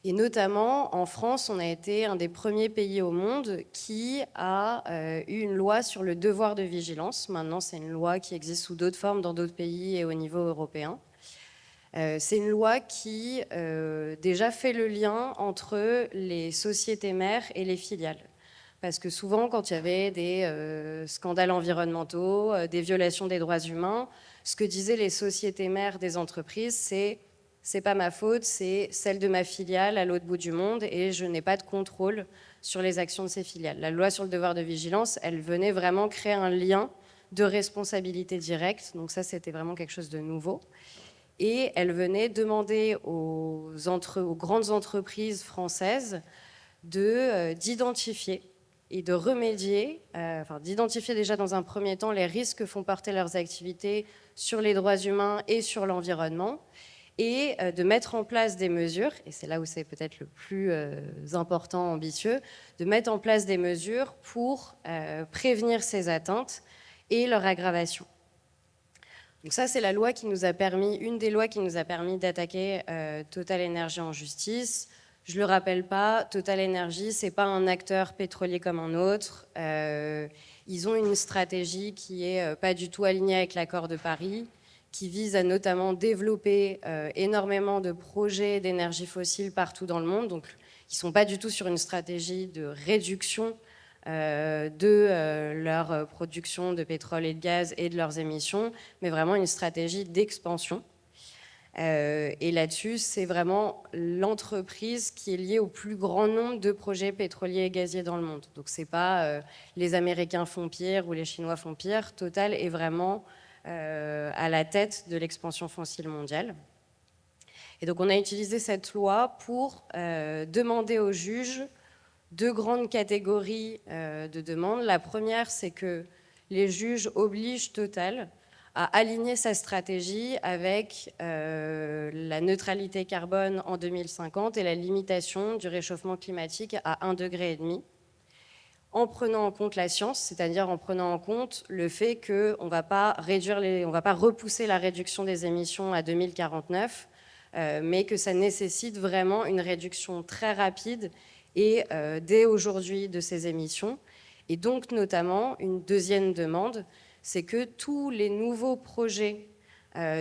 Et notamment, en France, on a été un des premiers pays au monde qui a eu une loi sur le devoir de vigilance. Maintenant, c'est une loi qui existe sous d'autres formes dans d'autres pays et au niveau européen. C'est une loi qui déjà fait le lien entre les sociétés mères et les filiales. Parce que souvent, quand il y avait des scandales environnementaux, des violations des droits humains, ce que disaient les sociétés mères des entreprises, c'est pas ma faute, c'est celle de ma filiale à l'autre bout du monde et je n'ai pas de contrôle sur les actions de ces filiales. La loi sur le devoir de vigilance, elle venait vraiment créer un lien de responsabilité directe. Donc ça, c'était vraiment quelque chose de nouveau. Et elle venait demander aux grandes entreprises françaises d'identifier et de remédier, d'identifier déjà dans un premier temps les risques que font porter leurs activités sur les droits humains et sur l'environnement, et de mettre en place des mesures, et c'est là où c'est peut-être le plus important, ambitieux, de mettre en place des mesures pour prévenir ces atteintes et leur aggravation. Donc ça, c'est la loi qui nous a permis, une des lois qui nous a permis d'attaquer Total Energy en justice. Je ne le rappelle pas, Total Energy, ce n'est pas un acteur pétrolier comme un autre. Ils ont une stratégie qui n'est pas du tout alignée avec l'accord de Paris, qui vise à notamment développer énormément de projets d'énergie fossile partout dans le monde. Donc, ils ne sont pas du tout sur une stratégie de réduction de leur production de pétrole et de gaz et de leurs émissions, mais vraiment une stratégie d'expansion. Et là-dessus, c'est vraiment l'entreprise qui est liée au plus grand nombre de projets pétroliers et gaziers dans le monde. Donc, ce n'est pas les Américains font pire ou les Chinois font pire. Total est vraiment à la tête de l'expansion fossile mondiale. Et donc on a utilisé cette loi pour demander aux juges 2 grandes catégories de demandes. La première, c'est que les juges obligent Total à aligner sa stratégie avec la neutralité carbone en 2050 et la limitation du réchauffement climatique à 1,5 degré. En prenant en compte la science, c'est-à-dire en prenant en compte le fait qu'on ne va pas repousser la réduction des émissions à 2049, mais que ça nécessite vraiment une réduction très rapide et dès aujourd'hui de ces émissions. Et donc notamment, une deuxième demande, c'est que tous les nouveaux projets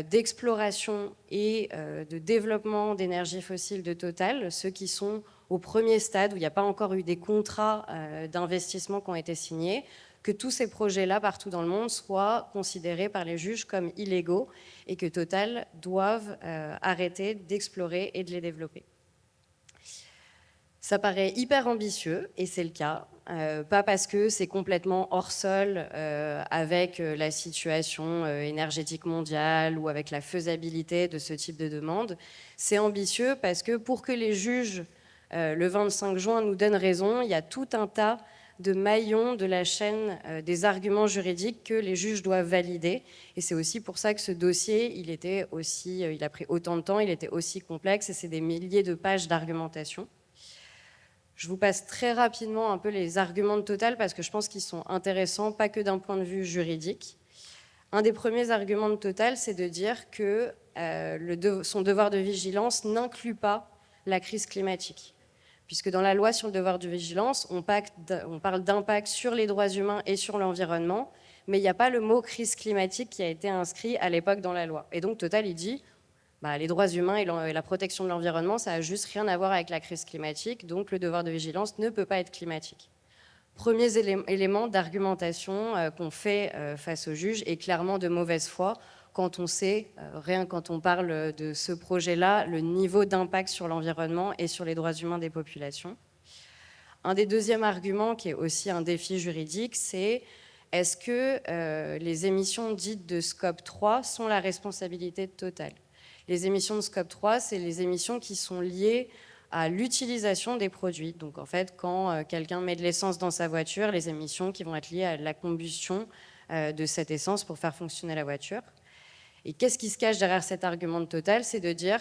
d'exploration et de développement d'énergie fossile de Total, ceux qui sont au premier stade où il n'y a pas encore eu des contrats d'investissement qui ont été signés, que tous ces projets-là, partout dans le monde, soient considérés par les juges comme illégaux et que Total doive arrêter d'explorer et de les développer. Ça paraît hyper ambitieux, et c'est le cas. Pas parce que c'est complètement hors sol avec la situation énergétique mondiale ou avec la faisabilité de ce type de demande. C'est ambitieux parce que pour que les juges, le 25 juin, nous donnent raison, il y a tout un tas de maillons de la chaîne des arguments juridiques que les juges doivent valider. Et c'est aussi pour ça que ce dossier, il a pris autant de temps, il était aussi complexe, et c'est des milliers de pages d'argumentation. Je vous passe très rapidement un peu les arguments de Total parce que je pense qu'ils sont intéressants, pas que d'un point de vue juridique. Un des premiers arguments de Total, c'est de dire que son devoir de vigilance n'inclut pas la crise climatique. Puisque dans la loi sur le devoir de vigilance, on parle d'impact sur les droits humains et sur l'environnement, mais il n'y a pas le mot crise climatique qui a été inscrit à l'époque dans la loi. Et donc Total, il dit... les droits humains et la protection de l'environnement, ça n'a juste rien à voir avec la crise climatique, donc le devoir de vigilance ne peut pas être climatique. Premier élément d'argumentation qu'on fait face aux juges est clairement de mauvaise foi quand on sait, rien quand on parle de ce projet-là, le niveau d'impact sur l'environnement et sur les droits humains des populations. Un des deuxièmes arguments, qui est aussi un défi juridique, c'est est-ce que les émissions dites de Scope 3 sont la responsabilité de Total ? Les émissions de Scope 3, c'est les émissions qui sont liées à l'utilisation des produits. Donc en fait, quand quelqu'un met de l'essence dans sa voiture, les émissions qui vont être liées à la combustion de cette essence pour faire fonctionner la voiture. Et qu'est-ce qui se cache derrière cet argument de Total ? C'est de dire,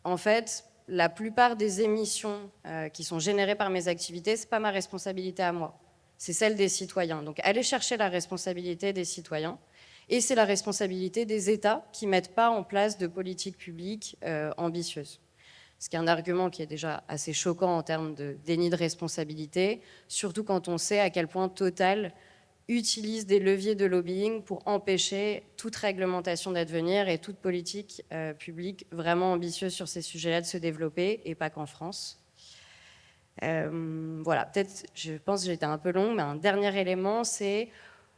en fait, la plupart des émissions qui sont générées par mes activités, ce n'est pas ma responsabilité à moi. C'est celle des citoyens. Donc allez chercher la responsabilité des citoyens. Et c'est la responsabilité des États qui ne mettent pas en place de politiques publiques ambitieuses. Ce qui est un argument qui est déjà assez choquant en termes de déni de responsabilité, surtout quand on sait à quel point Total utilise des leviers de lobbying pour empêcher toute réglementation d'advenir et toute politique publique vraiment ambitieuse sur ces sujets-là de se développer, et pas qu'en France. Voilà, peut-être, je pense que j'ai été un peu longue, mais un dernier élément, c'est...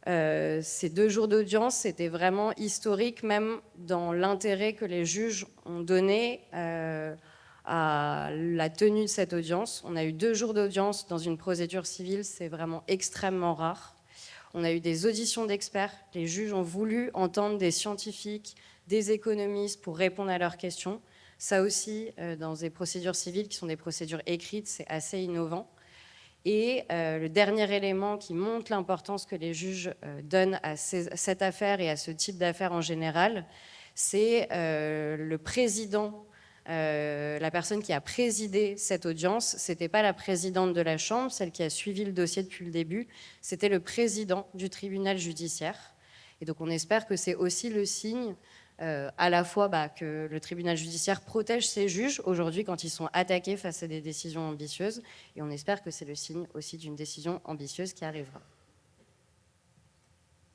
ces 2 jours d'audience, c'était vraiment historique, même dans l'intérêt que les juges ont donné à la tenue de cette audience. On a eu 2 jours d'audience dans une procédure civile, c'est vraiment extrêmement rare. On a eu des auditions d'experts, les juges ont voulu entendre des scientifiques, des économistes pour répondre à leurs questions. Ça aussi, dans des procédures civiles qui sont des procédures écrites, c'est assez innovant. Et le dernier élément qui montre l'importance que les juges donnent à cette affaire et à ce type d'affaires en général, c'est le président, la personne qui a présidé cette audience. Ce n'était pas la présidente de la Chambre, celle qui a suivi le dossier depuis le début, c'était le président du tribunal judiciaire. Et donc on espère que c'est aussi le signe à la fois que le tribunal judiciaire protège ses juges aujourd'hui quand ils sont attaqués face à des décisions ambitieuses, et on espère que c'est le signe aussi d'une décision ambitieuse qui arrivera.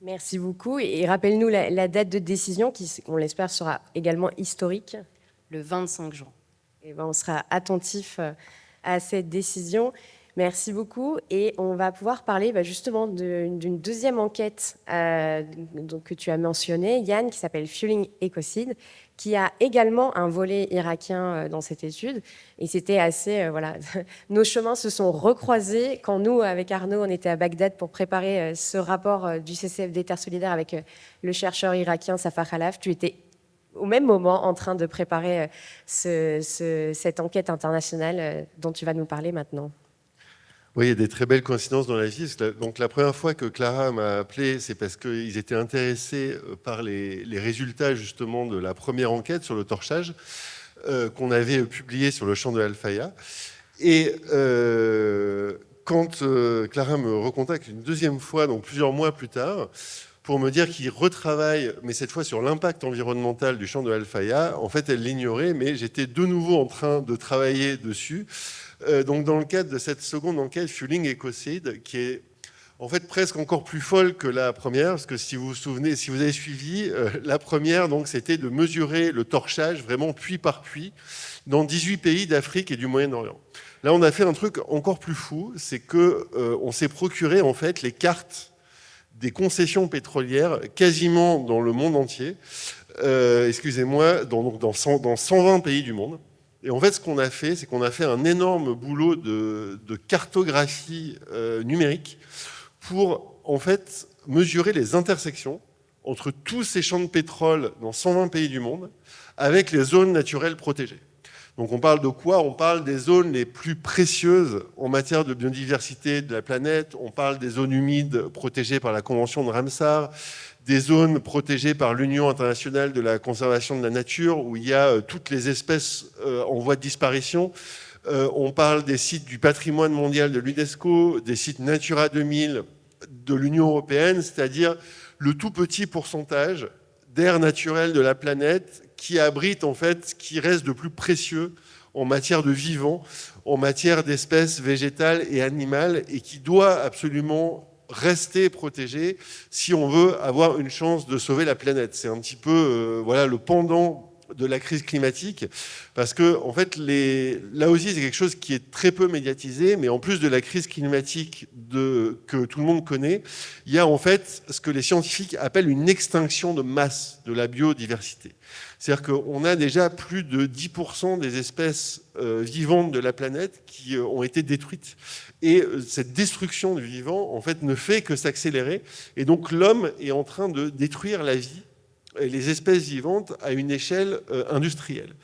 Merci beaucoup, et rappelle-nous la date de décision qui, on l'espère, sera également historique. Le 25 juin. Et on sera attentif à cette décision. Merci beaucoup. Et on va pouvoir parler justement d'une deuxième enquête que tu as mentionnée, Yann, qui s'appelle Fueling Ecocide, qui a également un volet irakien dans cette étude. Et c'était assez... Nos chemins se sont recroisés quand nous, avec Arnaud, on était à Bagdad pour préparer ce rapport du CCFD Terre Solidaire avec le chercheur irakien Safar Khalaf. Tu étais au même moment en train de préparer cette enquête internationale dont tu vas nous parler maintenant. Oui, il y a des très belles coïncidences dans la vie. Donc, la première fois que Clara m'a appelé, c'est parce qu'ils étaient intéressés par les résultats justement de la première enquête sur le torchage qu'on avait publié sur le champ de Al-Faya. Et quand Clara me recontacte une deuxième fois, donc plusieurs mois plus tard, pour me dire qu'il retravaille, mais cette fois sur l'impact environnemental du champ de Al-Faya, en fait, elle l'ignorait, mais j'étais de nouveau en train de travailler dessus. donc dans le cadre de cette seconde enquête, Fueling Ecocide, qui est en fait presque encore plus folle que la première, parce que si vous vous souvenez, si vous avez suivi, la première, donc, c'était de mesurer le torchage, vraiment puits par puits, dans 18 pays d'Afrique et du Moyen-Orient. Là, on a fait un truc encore plus fou, c'est qu'on s'est procuré en fait les cartes des concessions pétrolières quasiment dans le monde entier, excusez-moi, dans 120 pays du monde. Et en fait, ce qu'on a fait, c'est qu'on a fait un énorme boulot de cartographie numérique pour en fait mesurer les intersections entre tous ces champs de pétrole dans 120 pays du monde avec les zones naturelles protégées. Donc on parle de quoi? On parle des zones les plus précieuses en matière de biodiversité de la planète, on parle des zones humides protégées par la Convention de Ramsar, des zones protégées par l'Union internationale de la conservation de la nature, où il y a toutes les espèces en voie de disparition. On parle des sites du patrimoine mondial de l'UNESCO, des sites Natura 2000 de l'Union européenne, c'est-à-dire le tout petit pourcentage d'air naturel de la planète qui abrite en fait ce qui reste de plus précieux en matière de vivant, en matière d'espèces végétales et animales, et qui doit absolument rester protégé si on veut avoir une chance de sauver la planète. C'est un petit peu voilà, le pendant de la crise climatique, parce que en fait, là aussi, c'est quelque chose qui est très peu médiatisé, mais en plus de la crise climatique que tout le monde connaît, il y a en fait ce que les scientifiques appellent une extinction de masse de la biodiversité. C'est-à-dire qu'on a déjà plus de 10% des espèces vivantes de la planète qui ont été détruites. Et cette destruction du vivant, en fait, ne fait que s'accélérer. Et donc, l'homme est en train de détruire la vie et les espèces vivantes à une échelle industrielle.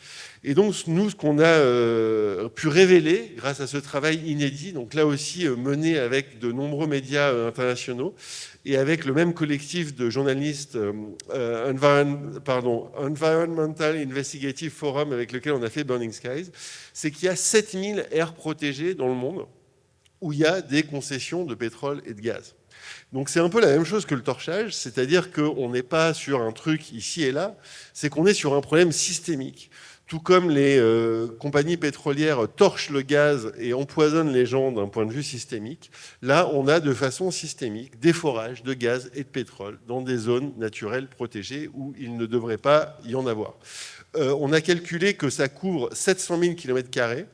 Et donc, nous, ce qu'on a pu révéler grâce à ce travail inédit, donc là aussi mené avec de nombreux médias internationaux et avec le même collectif de journalistes Environmental Investigative Forum avec lequel on a fait Burning Skies, c'est qu'il y a 7000 aires protégées dans le monde où il y a des concessions de pétrole et de gaz. Donc c'est un peu la même chose que le torchage, c'est-à-dire qu'on n'est pas sur un truc ici et là, c'est qu'on est sur un problème systémique. Tout comme les compagnies pétrolières torchent le gaz et empoisonnent les gens d'un point de vue systémique, là on a de façon systémique des forages de gaz et de pétrole dans des zones naturelles protégées où il ne devrait pas y en avoir. On a calculé que ça couvre 700 000 km²,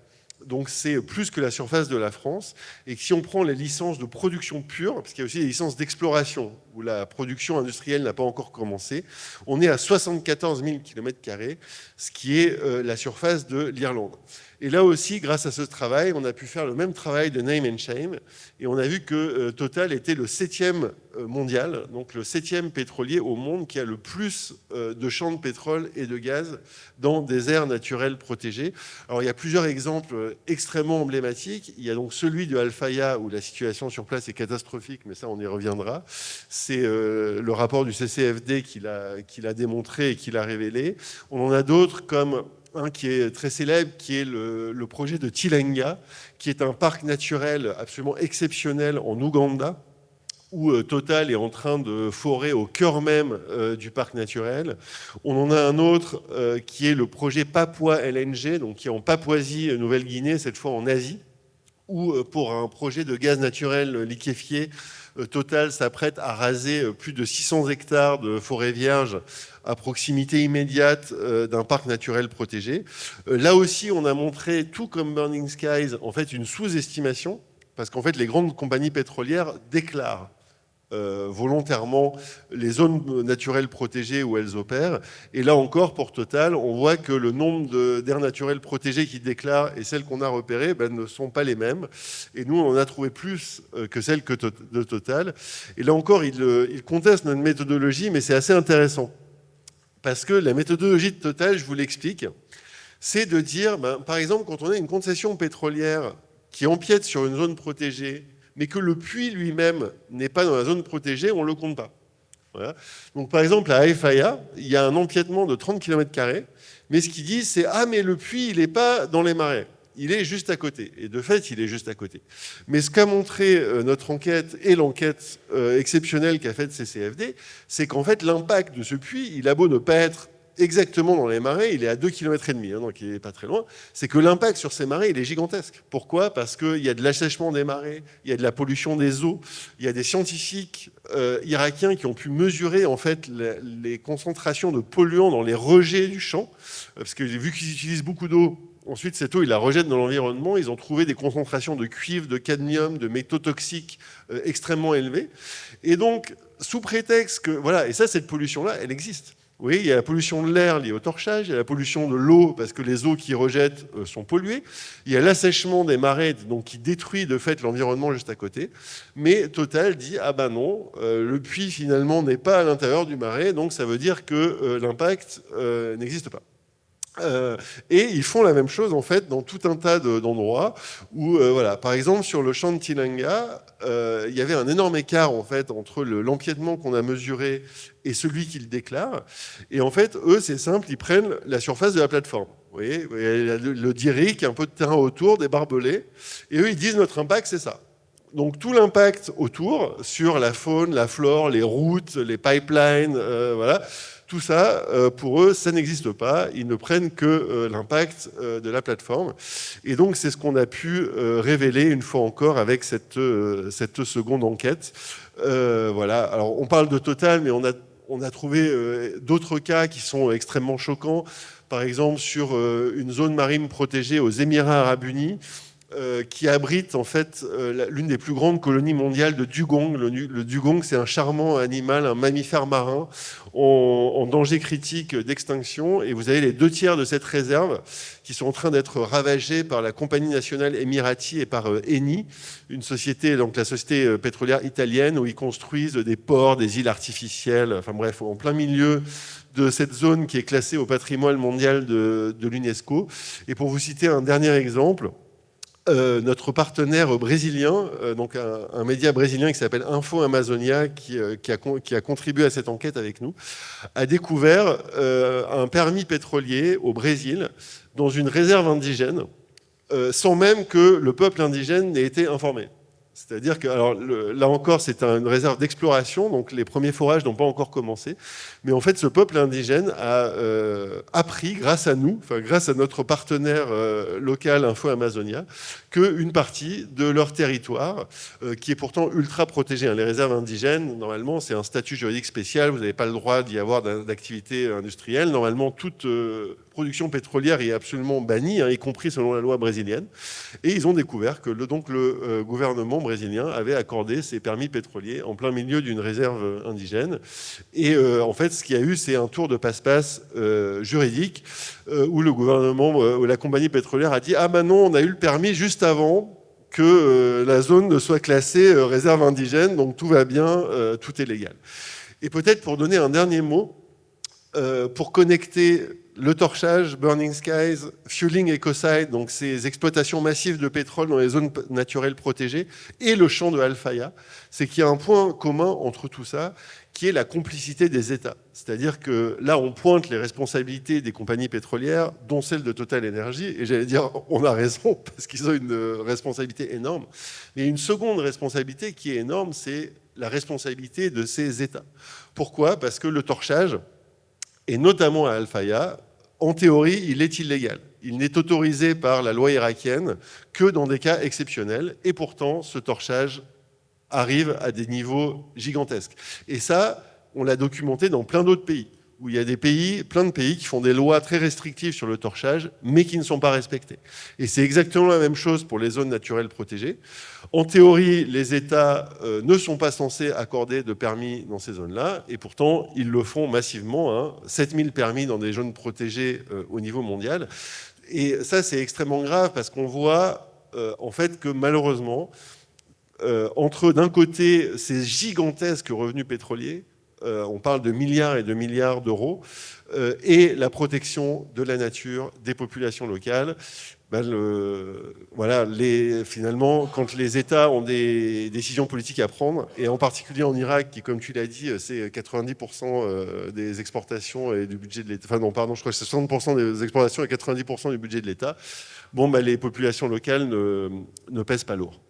donc c'est plus que la surface de la France, et que si on prend les licences de production pure, parce qu'il y a aussi des licences d'exploration, où la production industrielle n'a pas encore commencé, on est à 74 000 km², ce qui est la surface de l'Irlande. Et là aussi, grâce à ce travail, on a pu faire le même travail de name and shame, et on a vu que Total était le 7e mondial, donc le 7e pétrolier au monde qui a le plus de champs de pétrole et de gaz dans des aires naturelles protégées. Alors il y a plusieurs exemples extrêmement emblématiques. Il y a donc celui de Alphaya où la situation sur place est catastrophique, mais ça on y reviendra. C'est le rapport du CCFD qui l'a démontré et qui l'a révélé. On en a d'autres comme un qui est très célèbre, qui est le projet de Tilenga, qui est un parc naturel absolument exceptionnel en Ouganda, où Total est en train de forer au cœur même du parc naturel. On en a un autre qui est le projet Papua LNG, donc qui est en Papouasie-Nouvelle-Guinée, cette fois en Asie, où pour un projet de gaz naturel liquéfié, Total s'apprête à raser plus de 600 hectares de forêt vierge à proximité immédiate d'un parc naturel protégé. Là aussi, on a montré, tout comme Burning Skies, en fait, une sous-estimation, parce qu'en fait, les grandes compagnies pétrolières déclarent volontairement les zones naturelles protégées où elles opèrent. Et là encore, pour Total, on voit que le nombre d'aires naturelles protégées qu'ils déclarent et celles qu'on a repérées ne sont pas les mêmes. Et nous, on en a trouvé plus que celles de Total. Et là encore, ils contestent notre méthodologie, mais c'est assez intéressant. Parce que la méthodologie de Total, je vous l'explique, c'est de dire, par exemple, quand on a une concession pétrolière qui empiète sur une zone protégée, mais que le puits lui-même n'est pas dans la zone protégée, on ne le compte pas. Voilà. Donc par exemple, à Alphaya, il y a un empiètement de 30 km², mais ce qu'ils disent, c'est « Ah, mais le puits, il n'est pas dans les marais, il est juste à côté. » Et de fait, il est juste à côté. Mais ce qu'a montré notre enquête et l'enquête exceptionnelle qu'a faite CCFD, c'est qu'en fait, l'impact de ce puits, il a beau ne pas être exactement dans les marais, il est à 2,5 km, hein, donc il n'est pas très loin, c'est que l'impact sur ces marais, il est gigantesque. Pourquoi? Parce qu'il y a de l'assèchement des marais, il y a de la pollution des eaux, il y a des scientifiques irakiens qui ont pu mesurer en fait les concentrations de polluants dans les rejets du champ, parce que vu qu'ils utilisent beaucoup d'eau, ensuite cette eau, ils la rejettent dans l'environnement, ils ont trouvé des concentrations de cuivre, de cadmium, de métaux toxiques extrêmement élevées. Et donc, sous prétexte que, voilà, et ça, cette pollution-là, elle existe. Oui, il y a la pollution de l'air liée au torchage, il y a la pollution de l'eau parce que les eaux qui rejettent sont polluées, il y a l'assèchement des marais donc, qui détruit de fait l'environnement juste à côté, mais Total dit « Ah ben non, le puits finalement n'est pas à l'intérieur du marais, donc ça veut dire que l'impact n'existe pas ». Et ils font la même chose en fait dans tout un tas d'endroits où, voilà, par exemple sur le champ de Tilanga, il y avait un énorme écart en fait entre l'empiètement qu'on a mesuré et celui qu'ils déclarent. Et en fait, eux, c'est simple, ils prennent la surface de la plateforme. Vous voyez, le diric, un peu de terrain autour, des barbelés, et eux, ils disent notre impact, c'est ça. Donc tout l'impact autour sur la faune, la flore, les routes, les pipelines, voilà. Tout ça, pour eux, ça n'existe pas. Ils ne prennent que l'impact de la plateforme. Et donc, c'est ce qu'on a pu révéler une fois encore avec cette seconde enquête. Voilà. Alors, on parle de Total, mais on a trouvé d'autres cas qui sont extrêmement choquants. Par exemple, sur une zone marine protégée aux Émirats Arabes Unis, qui abrite en fait l'une des plus grandes colonies mondiales de dugong. Le dugong, c'est un charmant animal, un mammifère marin en danger critique d'extinction. Et vous avez les 2/3 de cette réserve qui sont en train d'être ravagés par la compagnie nationale Emirati et par Eni, une société, donc la société pétrolière italienne, où ils construisent des ports, des îles artificielles, enfin bref, en plein milieu de cette zone qui est classée au patrimoine mondial de l'UNESCO. Et pour vous citer un dernier exemple, notre partenaire brésilien, donc un média brésilien qui s'appelle Info Amazonia, qui a contribué à cette enquête avec nous, a découvert un permis pétrolier au Brésil dans une réserve indigène, sans même que le peuple indigène n'ait été informé. C'est-à-dire que, alors, là encore, c'est une réserve d'exploration, donc les premiers forages n'ont pas encore commencé. Mais en fait, ce peuple indigène a appris, grâce à nous, enfin, grâce à notre partenaire local Info Amazonia, qu'une partie de leur territoire, qui est pourtant ultra protégé, hein, les réserves indigènes, normalement, c'est un statut juridique spécial, vous n'avez pas le droit d'y avoir d'activité industrielle. Normalement, toute production pétrolière est absolument bannie, hein, y compris selon la loi brésilienne. Et ils ont découvert que le gouvernement brésilien avait accordé ces permis pétroliers en plein milieu d'une réserve indigène. Et en fait, ce qu'il y a eu, c'est un tour de passe-passe juridique où le gouvernement, où la compagnie pétrolière a dit « Ah ben non, on a eu le permis juste avant que la zone ne soit classée réserve indigène, donc tout va bien, tout est légal. » Et peut-être pour donner un dernier mot, pour connecter le torchage, Burning Skies, Fueling Ecocide, donc ces exploitations massives de pétrole dans les zones naturelles protégées, et le champ de Halfaya, c'est qu'il y a un point commun entre tout ça, qui est la complicité des États. C'est-à-dire que là, on pointe les responsabilités des compagnies pétrolières, dont celle de Total Energy, et j'allais dire, on a raison, parce qu'ils ont une responsabilité énorme. Mais une seconde responsabilité qui est énorme, c'est la responsabilité de ces États. Pourquoi? Parce que le torchage, et notamment à Halfaya, en théorie, il est illégal. Il n'est autorisé par la loi irakienne que dans des cas exceptionnels. Et pourtant, ce torchage arrive à des niveaux gigantesques. Et ça, on l'a documenté dans plein d'autres pays, où il y a plein de pays qui font des lois très restrictives sur le torchage, mais qui ne sont pas respectées. Et c'est exactement la même chose pour les zones naturelles protégées. En théorie, les États ne sont pas censés accorder de permis dans ces zones-là, et pourtant, ils le font massivement, hein, 7000 permis dans des zones protégées au niveau mondial. Et ça, c'est extrêmement grave, parce qu'on voit en fait que malheureusement, entre d'un côté ces gigantesques revenus pétroliers, on parle de milliards et de milliards d'euros, et la protection de la nature, des populations locales. Voilà, finalement, quand les États ont des décisions politiques à prendre, et en particulier en Irak, qui, comme tu l'as dit, c'est 90% des exportations et du budget de l'État. Enfin non, pardon, je crois que c'est 60% des exportations et 90% du budget de l'État. Bon, les populations locales ne pèsent pas lourd.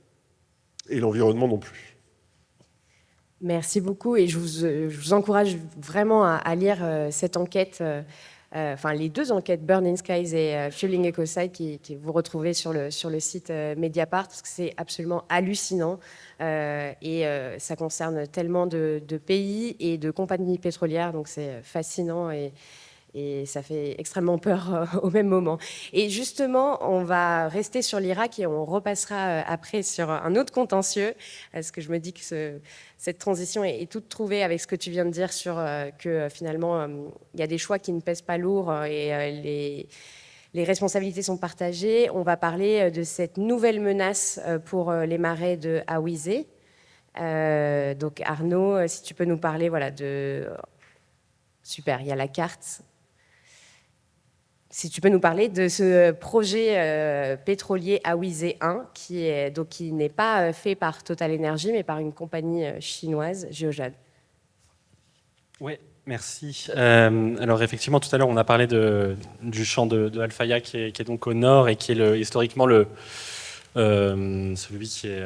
Et l'environnement non plus. Merci beaucoup et je vous encourage vraiment à lire cette enquête enfin les deux enquêtes, Burning Skies et Fueling Ecocide, qui vous retrouvez sur le site Mediapart, parce que c'est absolument hallucinant. Ça concerne tellement de pays et de compagnies pétrolières, donc c'est fascinant et ça fait extrêmement peur au même moment. Et justement, on va rester sur l'Irak et on repassera après sur un autre contentieux, parce que je me dis que cette transition est toute trouvée avec ce que tu viens de dire sur que finalement, il y a des choix qui ne pèsent pas lourd et les responsabilités sont partagées. On va parler de cette nouvelle menace pour les marais de Hawizeh. Donc Arnaud, si tu peux nous parler de... Super, il y a la carte. Si tu peux nous parler de ce projet pétrolier Hawizeh 1, qui n'est pas fait par Total Energy, mais par une compagnie chinoise, Geojade. Oui, merci. Alors effectivement, tout à l'heure, on a parlé du champ de Al-Faya qui est donc au nord et qui est historiquement celui qui est...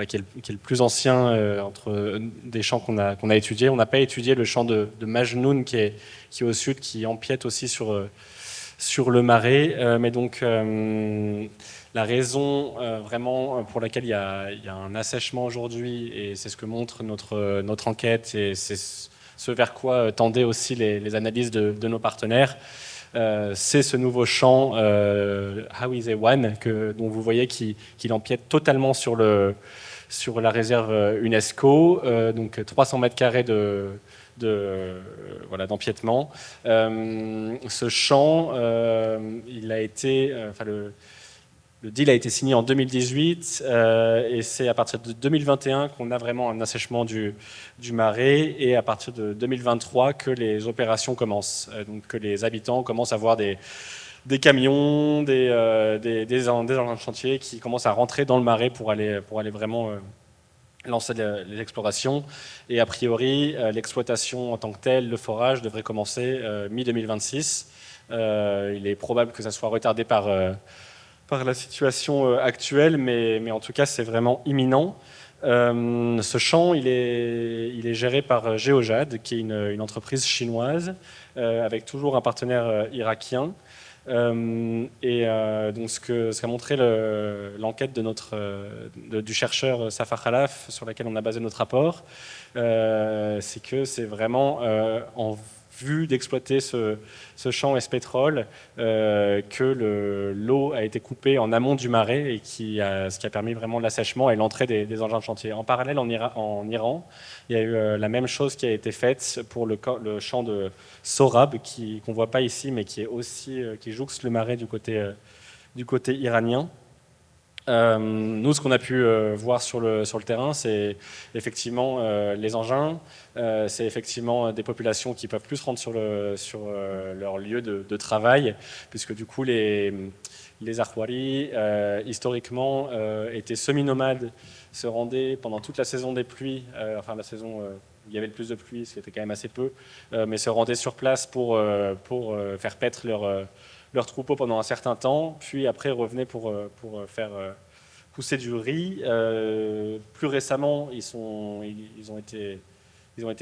qui est le plus ancien entre des champs qu'on a étudiés. On n'a pas étudié le champ de Majnoun qui est au sud, qui empiète aussi sur le marais. Mais donc, la raison vraiment pour laquelle il y a un assèchement aujourd'hui, et c'est ce que montre notre enquête, et c'est ce vers quoi tendaient aussi les analyses de nos partenaires, c'est ce nouveau champ Hawizeh 1 dont vous voyez qu'il empiète totalement sur la réserve UNESCO, donc 300 mètres carrés d'empiètement. Ce champ, il a été, le deal a été signé en 2018 et c'est à partir de 2021 qu'on a vraiment un assèchement du marais, et à partir de 2023 que les opérations commencent, donc que les habitants commencent à voir des camions, des engins de chantier qui commencent à rentrer dans le marais pour aller vraiment lancer les explorations. Et a priori, l'exploitation en tant que telle, le forage, devrait commencer mi-2026. Il est probable que ça soit retardé par la situation actuelle, mais en tout cas, c'est vraiment imminent. Ce champ, il est géré par Geojade, qui est une entreprise chinoise, avec toujours un partenaire irakien. Donc ce qu'a montré l'enquête du chercheur Safar Khalaf, sur laquelle on a basé notre rapport, c'est que c'est vraiment en vue d'exploiter ce champ S-Pétrole que l'eau a été coupée en amont du marais, et ce qui a permis vraiment l'assèchement et l'entrée des engins de chantier. En parallèle, en Iran, il y a eu la même chose qui a été faite pour le champ de Sorab, qu'on ne voit pas ici, mais qui est aussi qui jouxte le marais du côté iranien. Nous, ce qu'on a pu voir sur le terrain, c'est effectivement les engins, c'est effectivement des populations qui peuvent plus se rendre sur leur lieu de travail, puisque du coup les Ahwari, historiquement, étaient semi-nomades, se rendaient pendant toute la saison des pluies, la saison où il y avait le plus de pluie, ce qui était quand même assez peu, mais se rendaient sur place pour faire paître leur troupeau pendant un certain temps, puis après revenaient pour faire pousser du riz. Plus récemment, ils ont été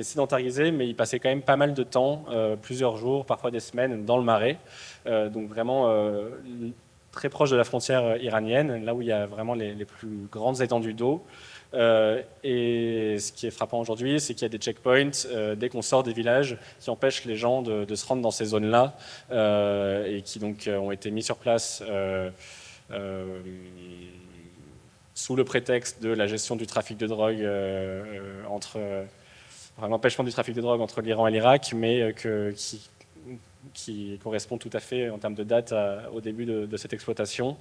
sédentarisés, mais ils passaient quand même pas mal de temps, plusieurs jours, parfois des semaines, dans le marais. Donc vraiment très proche de la frontière iranienne, là où il y a vraiment les plus grandes étendues d'eau. Et ce qui est frappant aujourd'hui, c'est qu'il y a des checkpoints dès qu'on sort des villages qui empêchent les gens de se rendre dans ces zones-là, et qui donc ont été mis sur place sous le prétexte de la gestion du trafic de drogue l'empêchement du trafic de drogue entre l'Iran et l'Irak, mais qui correspond tout à fait en termes de date au début de cette exploitation.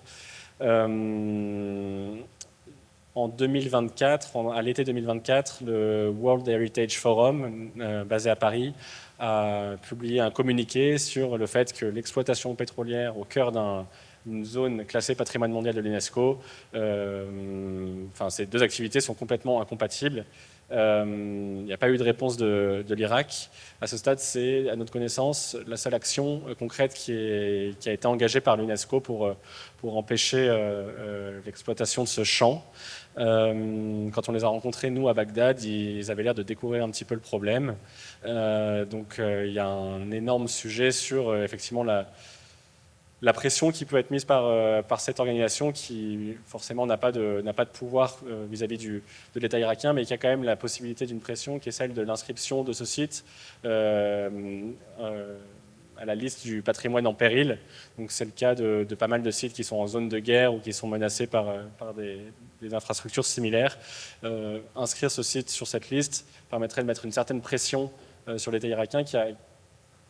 En 2024, à l'été 2024, le World Heritage Forum, basé à Paris, a publié un communiqué sur le fait que l'exploitation pétrolière au cœur d'une zone classée patrimoine mondial de l'UNESCO, ces deux activités sont complètement incompatibles, Il n'y a pas eu de réponse de l'Irak. À ce stade, c'est, à notre connaissance, la seule action concrète qui a été engagée par l'UNESCO pour empêcher l'exploitation de ce champ. Quand on les a rencontrés, nous, à Bagdad, ils avaient l'air de découvrir un petit peu le problème. Donc, il y a un énorme sujet sur, effectivement, la pression qui peut être mise par cette organisation qui forcément n'a pas de pouvoir vis-à-vis de l'État irakien, mais qui a quand même la possibilité d'une pression qui est celle de l'inscription de ce site à la liste du patrimoine en péril. Donc c'est le cas de pas mal de sites qui sont en zone de guerre ou qui sont menacés par des infrastructures similaires. Inscrire ce site sur cette liste permettrait de mettre une certaine pression sur l'État irakien qui a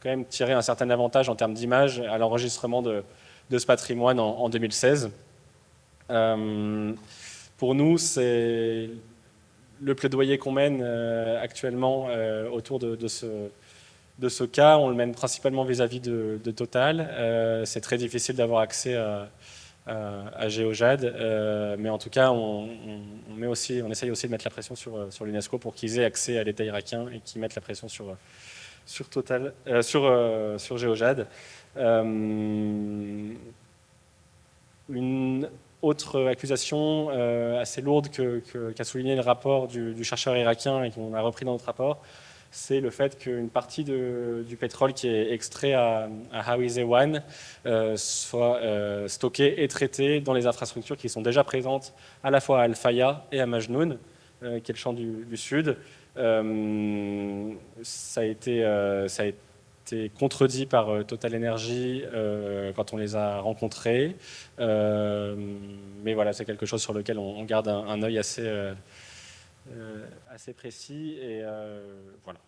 quand même tirer un certain avantage en termes d'image à l'enregistrement de ce patrimoine en 2016. Pour nous, c'est le plaidoyer qu'on mène actuellement autour de ce cas. On le mène principalement vis-à-vis de Total. C'est très difficile d'avoir accès à GeoJad, mais en tout cas, on essaye aussi de mettre la pression sur l'UNESCO pour qu'ils aient accès à l'État irakien et qu'ils mettent la pression sur Total, sur GeoJad. Une autre accusation assez lourde qu'a souligné le rapport du chercheur irakien et qu'on a repris dans notre rapport, c'est le fait qu'une partie du pétrole qui est extrait à Hawizeh 1 soit stocké et traité dans les infrastructures qui sont déjà présentes à la fois à Al-Faya et à Majnoun, qui est le champ du sud. Ça a été contredit par Total Energy quand on les a rencontrés. Mais voilà, c'est quelque chose sur lequel on garde un œil assez précis. Et voilà.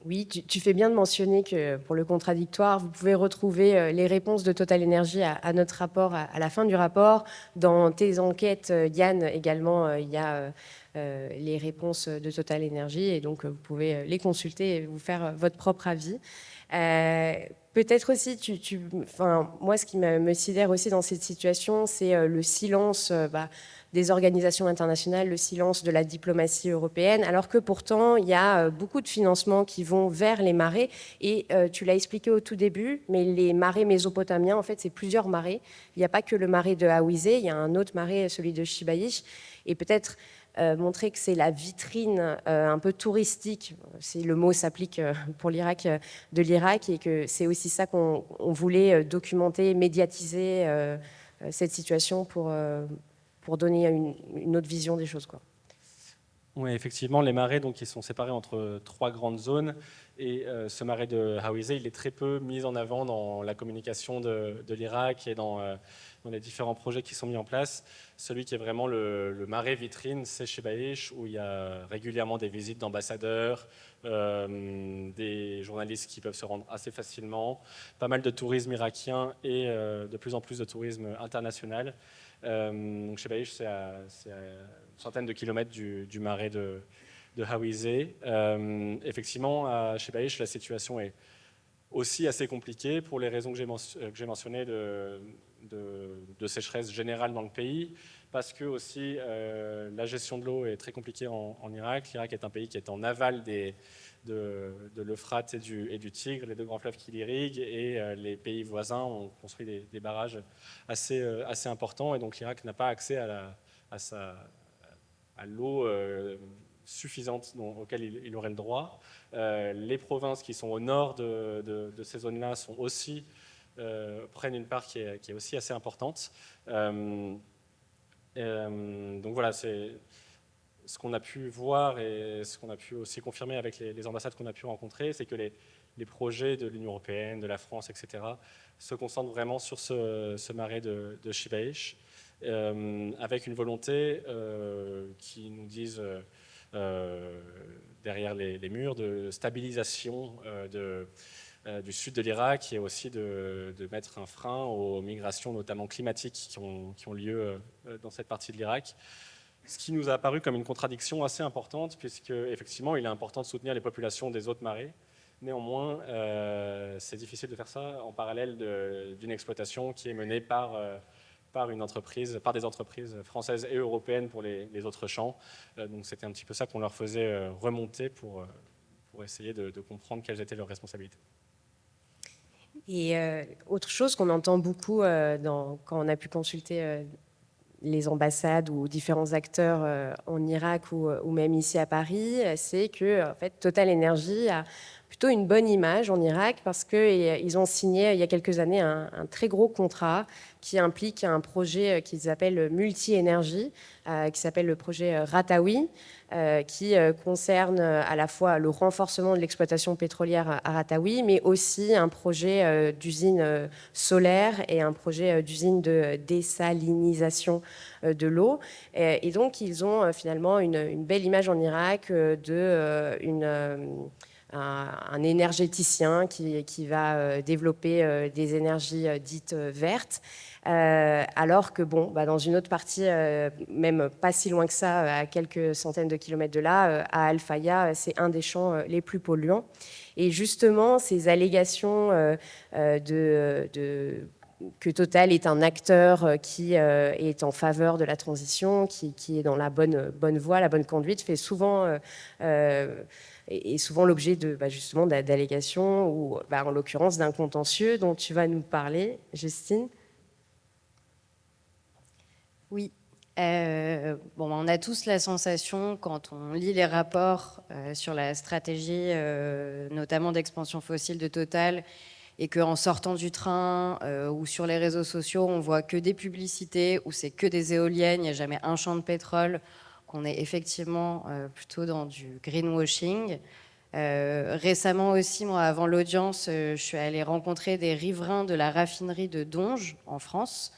Oui, tu fais bien de mentionner que pour le contradictoire, vous pouvez retrouver les réponses de Total Energy à notre rapport à la fin du rapport. Dans tes enquêtes, Yann, également, il y a les réponses de Total Energy et donc vous pouvez les consulter et vous faire votre propre avis. Peut-être aussi, moi, ce qui me sidère aussi dans cette situation, c'est le silence des organisations internationales, le silence de la diplomatie européenne, alors que pourtant, il y a beaucoup de financements qui vont vers les marais. Et tu l'as expliqué au tout début, mais les marais mésopotamiens, en fait, c'est plusieurs marais. Il n'y a pas que le marais de Hawizeh, il y a un autre marais, celui de Shibaïch. Et peut-être montrer que c'est la vitrine un peu touristique, si le mot s'applique pour l'Irak, de l'Irak, et que c'est aussi ça qu'on voulait documenter, médiatiser cette situation pour donner une autre vision des choses, quoi. Oui, effectivement, les marais donc, ils sont séparés entre 3 grandes zones. Et ce marais de Hawizeh, il est très peu mis en avant dans la communication de l'Irak et dans les différents projets qui sont mis en place. Celui qui est vraiment le marais vitrine, c'est Shibaïch, où il y a régulièrement des visites d'ambassadeurs, des journalistes qui peuvent se rendre assez facilement, pas mal de tourisme irakien et de plus en plus de tourisme international. Donc Shibaïch, c'est à une centaine de kilomètres du marais de Hawizeh. Effectivement, à Shibaïch, la situation est aussi assez compliquée pour les raisons que j'ai mentionnées de sécheresse générale dans le pays, parce que aussi la gestion de l'eau est très compliquée en Irak. L'Irak est un pays qui est en aval de l'Euphrate et du Tigre, les 2 grands fleuves qui l'irriguent, et les pays voisins ont construit des barrages assez importants, et donc l'Irak n'a pas accès à l'eau suffisante auquel il aurait le droit. Les provinces qui sont au nord de ces zones-là prennent une part qui est aussi assez importante. Donc voilà, c'est ce qu'on a pu voir et ce qu'on a pu aussi confirmer avec les ambassades qu'on a pu rencontrer, c'est que les projets de l'Union européenne, de la France, etc., se concentrent vraiment sur ce marais de Shibaïch, avec une volonté qui nous disent derrière les murs de stabilisation du sud de l'Irak, et aussi de mettre un frein aux migrations, notamment climatiques, qui ont lieu dans cette partie de l'Irak. Ce qui nous a apparu comme une contradiction assez importante, puisque effectivement, il est important de soutenir les populations des autres marais. Néanmoins, c'est difficile de faire ça en parallèle d'une exploitation qui est menée par par des entreprises françaises et européennes pour les autres champs. Donc c'était un petit peu ça qu'on leur faisait remonter pour essayer de comprendre quelles étaient leurs responsabilités. Et autre chose qu'on entend beaucoup quand on a pu consulter les ambassades ou différents acteurs en Irak ou même ici à Paris, c'est que en fait, Total Energy a plutôt une bonne image en Irak parce qu'ils ont signé il y a quelques années un très gros contrat qui implique un projet qu'ils appellent multi-énergie, qui s'appelle le projet Ratawi, qui concerne à la fois le renforcement de l'exploitation pétrolière à Ratawi, mais aussi un projet d'usine solaire et un projet d'usine de désalinisation de l'eau. Et donc, ils ont finalement une belle image en Irak un énergéticien qui va développer des énergies dites vertes, alors que dans une autre partie, même pas si loin que ça, à quelques centaines de kilomètres de là, à Al Faya, c'est un des champs les plus polluants. Et justement, ces allégations que Total est un acteur qui est en faveur de la transition, qui est dans la bonne voie, la bonne conduite, fait souvent est souvent l'objet justement d'allégations ou en l'occurrence d'un contentieux dont tu vas nous parler, Justine. Oui. On a tous la sensation, quand on lit les rapports sur la stratégie, notamment d'expansion fossile de Total, et qu'en sortant du train ou sur les réseaux sociaux, on voit que des publicités où c'est que des éoliennes, il n'y a jamais un champ de pétrole, qu'on est effectivement plutôt dans du greenwashing. Récemment aussi, moi, avant l'audience, je suis allée rencontrer des riverains de la raffinerie de Donges, en France,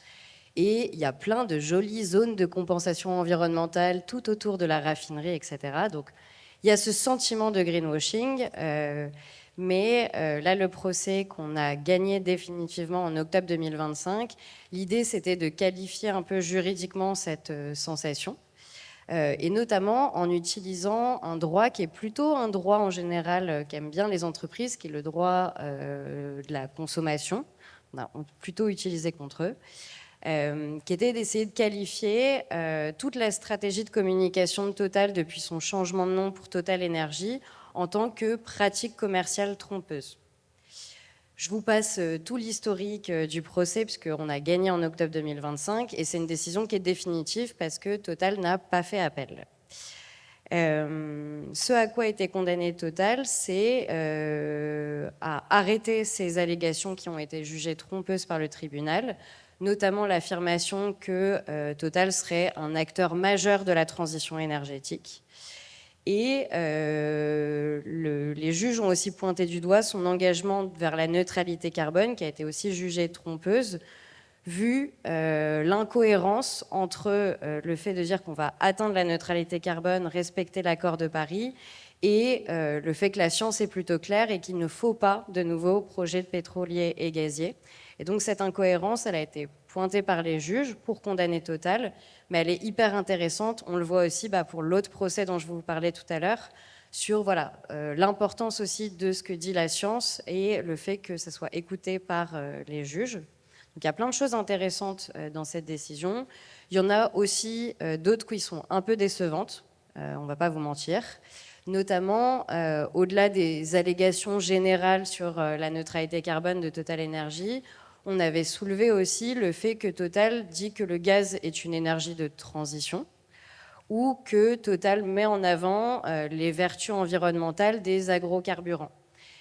et il y a plein de jolies zones de compensation environnementale tout autour de la raffinerie, etc. Donc, il y a ce sentiment de greenwashing, mais là, le procès qu'on a gagné définitivement en octobre 2025, l'idée, c'était de qualifier un peu juridiquement cette sensation, et notamment en utilisant un droit qui est plutôt un droit en général qu'aiment bien les entreprises, qui est le droit de la consommation. On a plutôt utilisé contre eux. Qui était d'essayer de qualifier toute la stratégie de communication de Total depuis son changement de nom pour Total Energy en tant que pratique commerciale trompeuse. Je vous passe tout l'historique du procès puisqu'on a gagné en octobre 2025 et c'est une décision qui est définitive parce que Total n'a pas fait appel. Ce à quoi a été condamné Total, c'est à arrêter ces allégations qui ont été jugées trompeuses par le tribunal, notamment l'affirmation que Total serait un acteur majeur de la transition énergétique. Et les juges ont aussi pointé du doigt son engagement vers la neutralité carbone, qui a été aussi jugée trompeuse, vu l'incohérence entre le fait de dire qu'on va atteindre la neutralité carbone, respecter l'accord de Paris, et le fait que la science est plutôt claire et qu'il ne faut pas de nouveaux projets de pétroliers et gaziers. Et donc cette incohérence, elle a été pointée par les juges pour condamner Total, mais elle est hyper intéressante. On le voit aussi pour l'autre procès dont je vous parlais tout à l'heure, sur l'importance aussi de ce que dit la science et le fait que ça soit écouté par les juges. Donc il y a plein de choses intéressantes dans cette décision. Il y en a aussi d'autres qui sont un peu décevantes, on ne va pas vous mentir. Notamment, au-delà des allégations générales sur la neutralité carbone de Total Energy, on avait soulevé aussi le fait que Total dit que le gaz est une énergie de transition ou que Total met en avant les vertus environnementales des agrocarburants.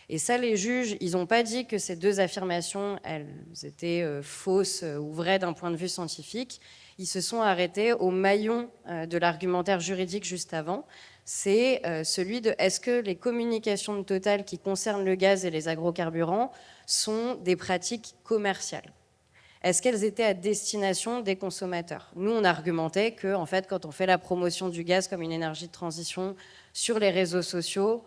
Et ça, les juges, ils n'ont pas dit que ces deux affirmations, elles étaient fausses ou vraies d'un point de vue scientifique. Ils se sont arrêtés au maillon de l'argumentaire juridique juste avant. C'est celui de est-ce que les communications de Total qui concernent le gaz et les agrocarburants sont des pratiques commerciales? Est-ce qu'elles étaient à destination des consommateurs? Nous, on argumentait que, en fait, quand on fait la promotion du gaz comme une énergie de transition sur les réseaux sociaux,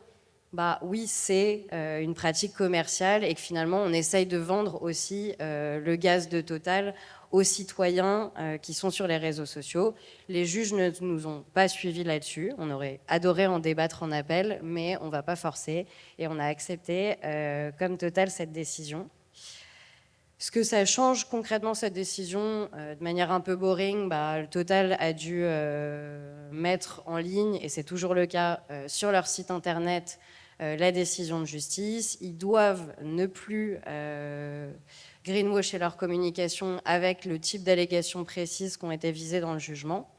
oui, c'est une pratique commerciale et que finalement, on essaye de vendre aussi le gaz de Total aux citoyens qui sont sur les réseaux sociaux. Les juges ne nous ont pas suivis là-dessus. On aurait adoré en débattre en appel, mais on ne va pas forcer. Et on a accepté, comme Total, cette décision. Ce que ça change concrètement, cette décision, de manière un peu boring, le Total a dû mettre en ligne, et c'est toujours le cas, sur leur site internet, la décision de justice. Ils doivent ne plus greenwasher leur communication avec le type d'allégations précises qui ont été visées dans le jugement.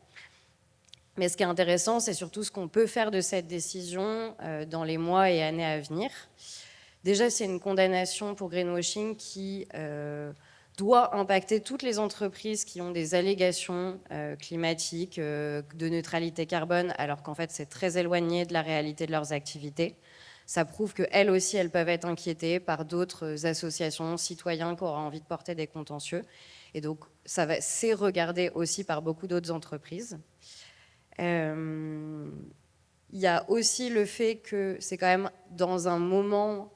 Mais ce qui est intéressant, c'est surtout ce qu'on peut faire de cette décision dans les mois et années à venir. Déjà, c'est une condamnation pour greenwashing qui doit impacter toutes les entreprises qui ont des allégations climatiques, de neutralité carbone, alors qu'en fait, c'est très éloigné de la réalité de leurs activités. Ça prouve qu'elles aussi, elles peuvent être inquiétées par d'autres associations, citoyens qui auraient envie de porter des contentieux. Et donc, c'est regardé aussi par beaucoup d'autres entreprises. Il y a aussi le fait que c'est quand même dans un moment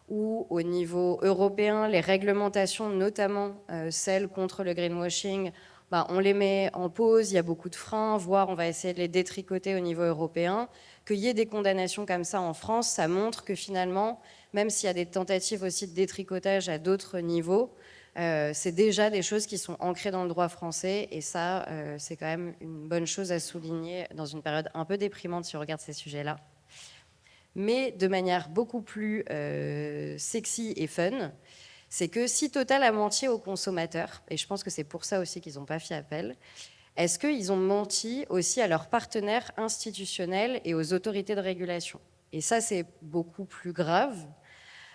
où, au niveau européen, les réglementations, notamment celles contre le greenwashing, on les met en pause, il y a beaucoup de freins, voire on va essayer de les détricoter au niveau européen. Qu'il y ait des condamnations comme ça en France, ça montre que finalement, même s'il y a des tentatives aussi de détricotage à d'autres niveaux, c'est déjà des choses qui sont ancrées dans le droit français, et ça, c'est quand même une bonne chose à souligner dans une période un peu déprimante si on regarde ces sujets-là. Mais de manière beaucoup plus sexy et fun, c'est que si Total a menti aux consommateurs, et je pense que c'est pour ça aussi qu'ils n'ont pas fait appel, est-ce qu'ils ont menti aussi à leurs partenaires institutionnels et aux autorités de régulation? Et ça, c'est beaucoup plus grave.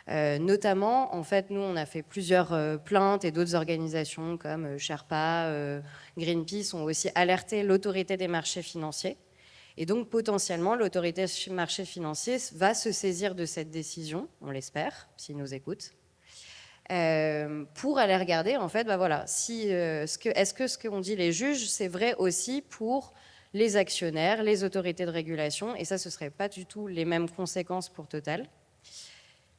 Notamment, en fait, nous, on a fait plusieurs plaintes, et d'autres organisations comme Sherpa, Greenpeace ont aussi alerté l'autorité des marchés financiers. Et donc, potentiellement, l'autorité des marchés financiers va se saisir de cette décision, on l'espère, s'ils nous écoutent, pour aller regarder, en fait, est-ce que ce qu'ont dit les juges, c'est vrai aussi pour les actionnaires, les autorités de régulation, et ça, ce ne serait pas du tout les mêmes conséquences pour Total.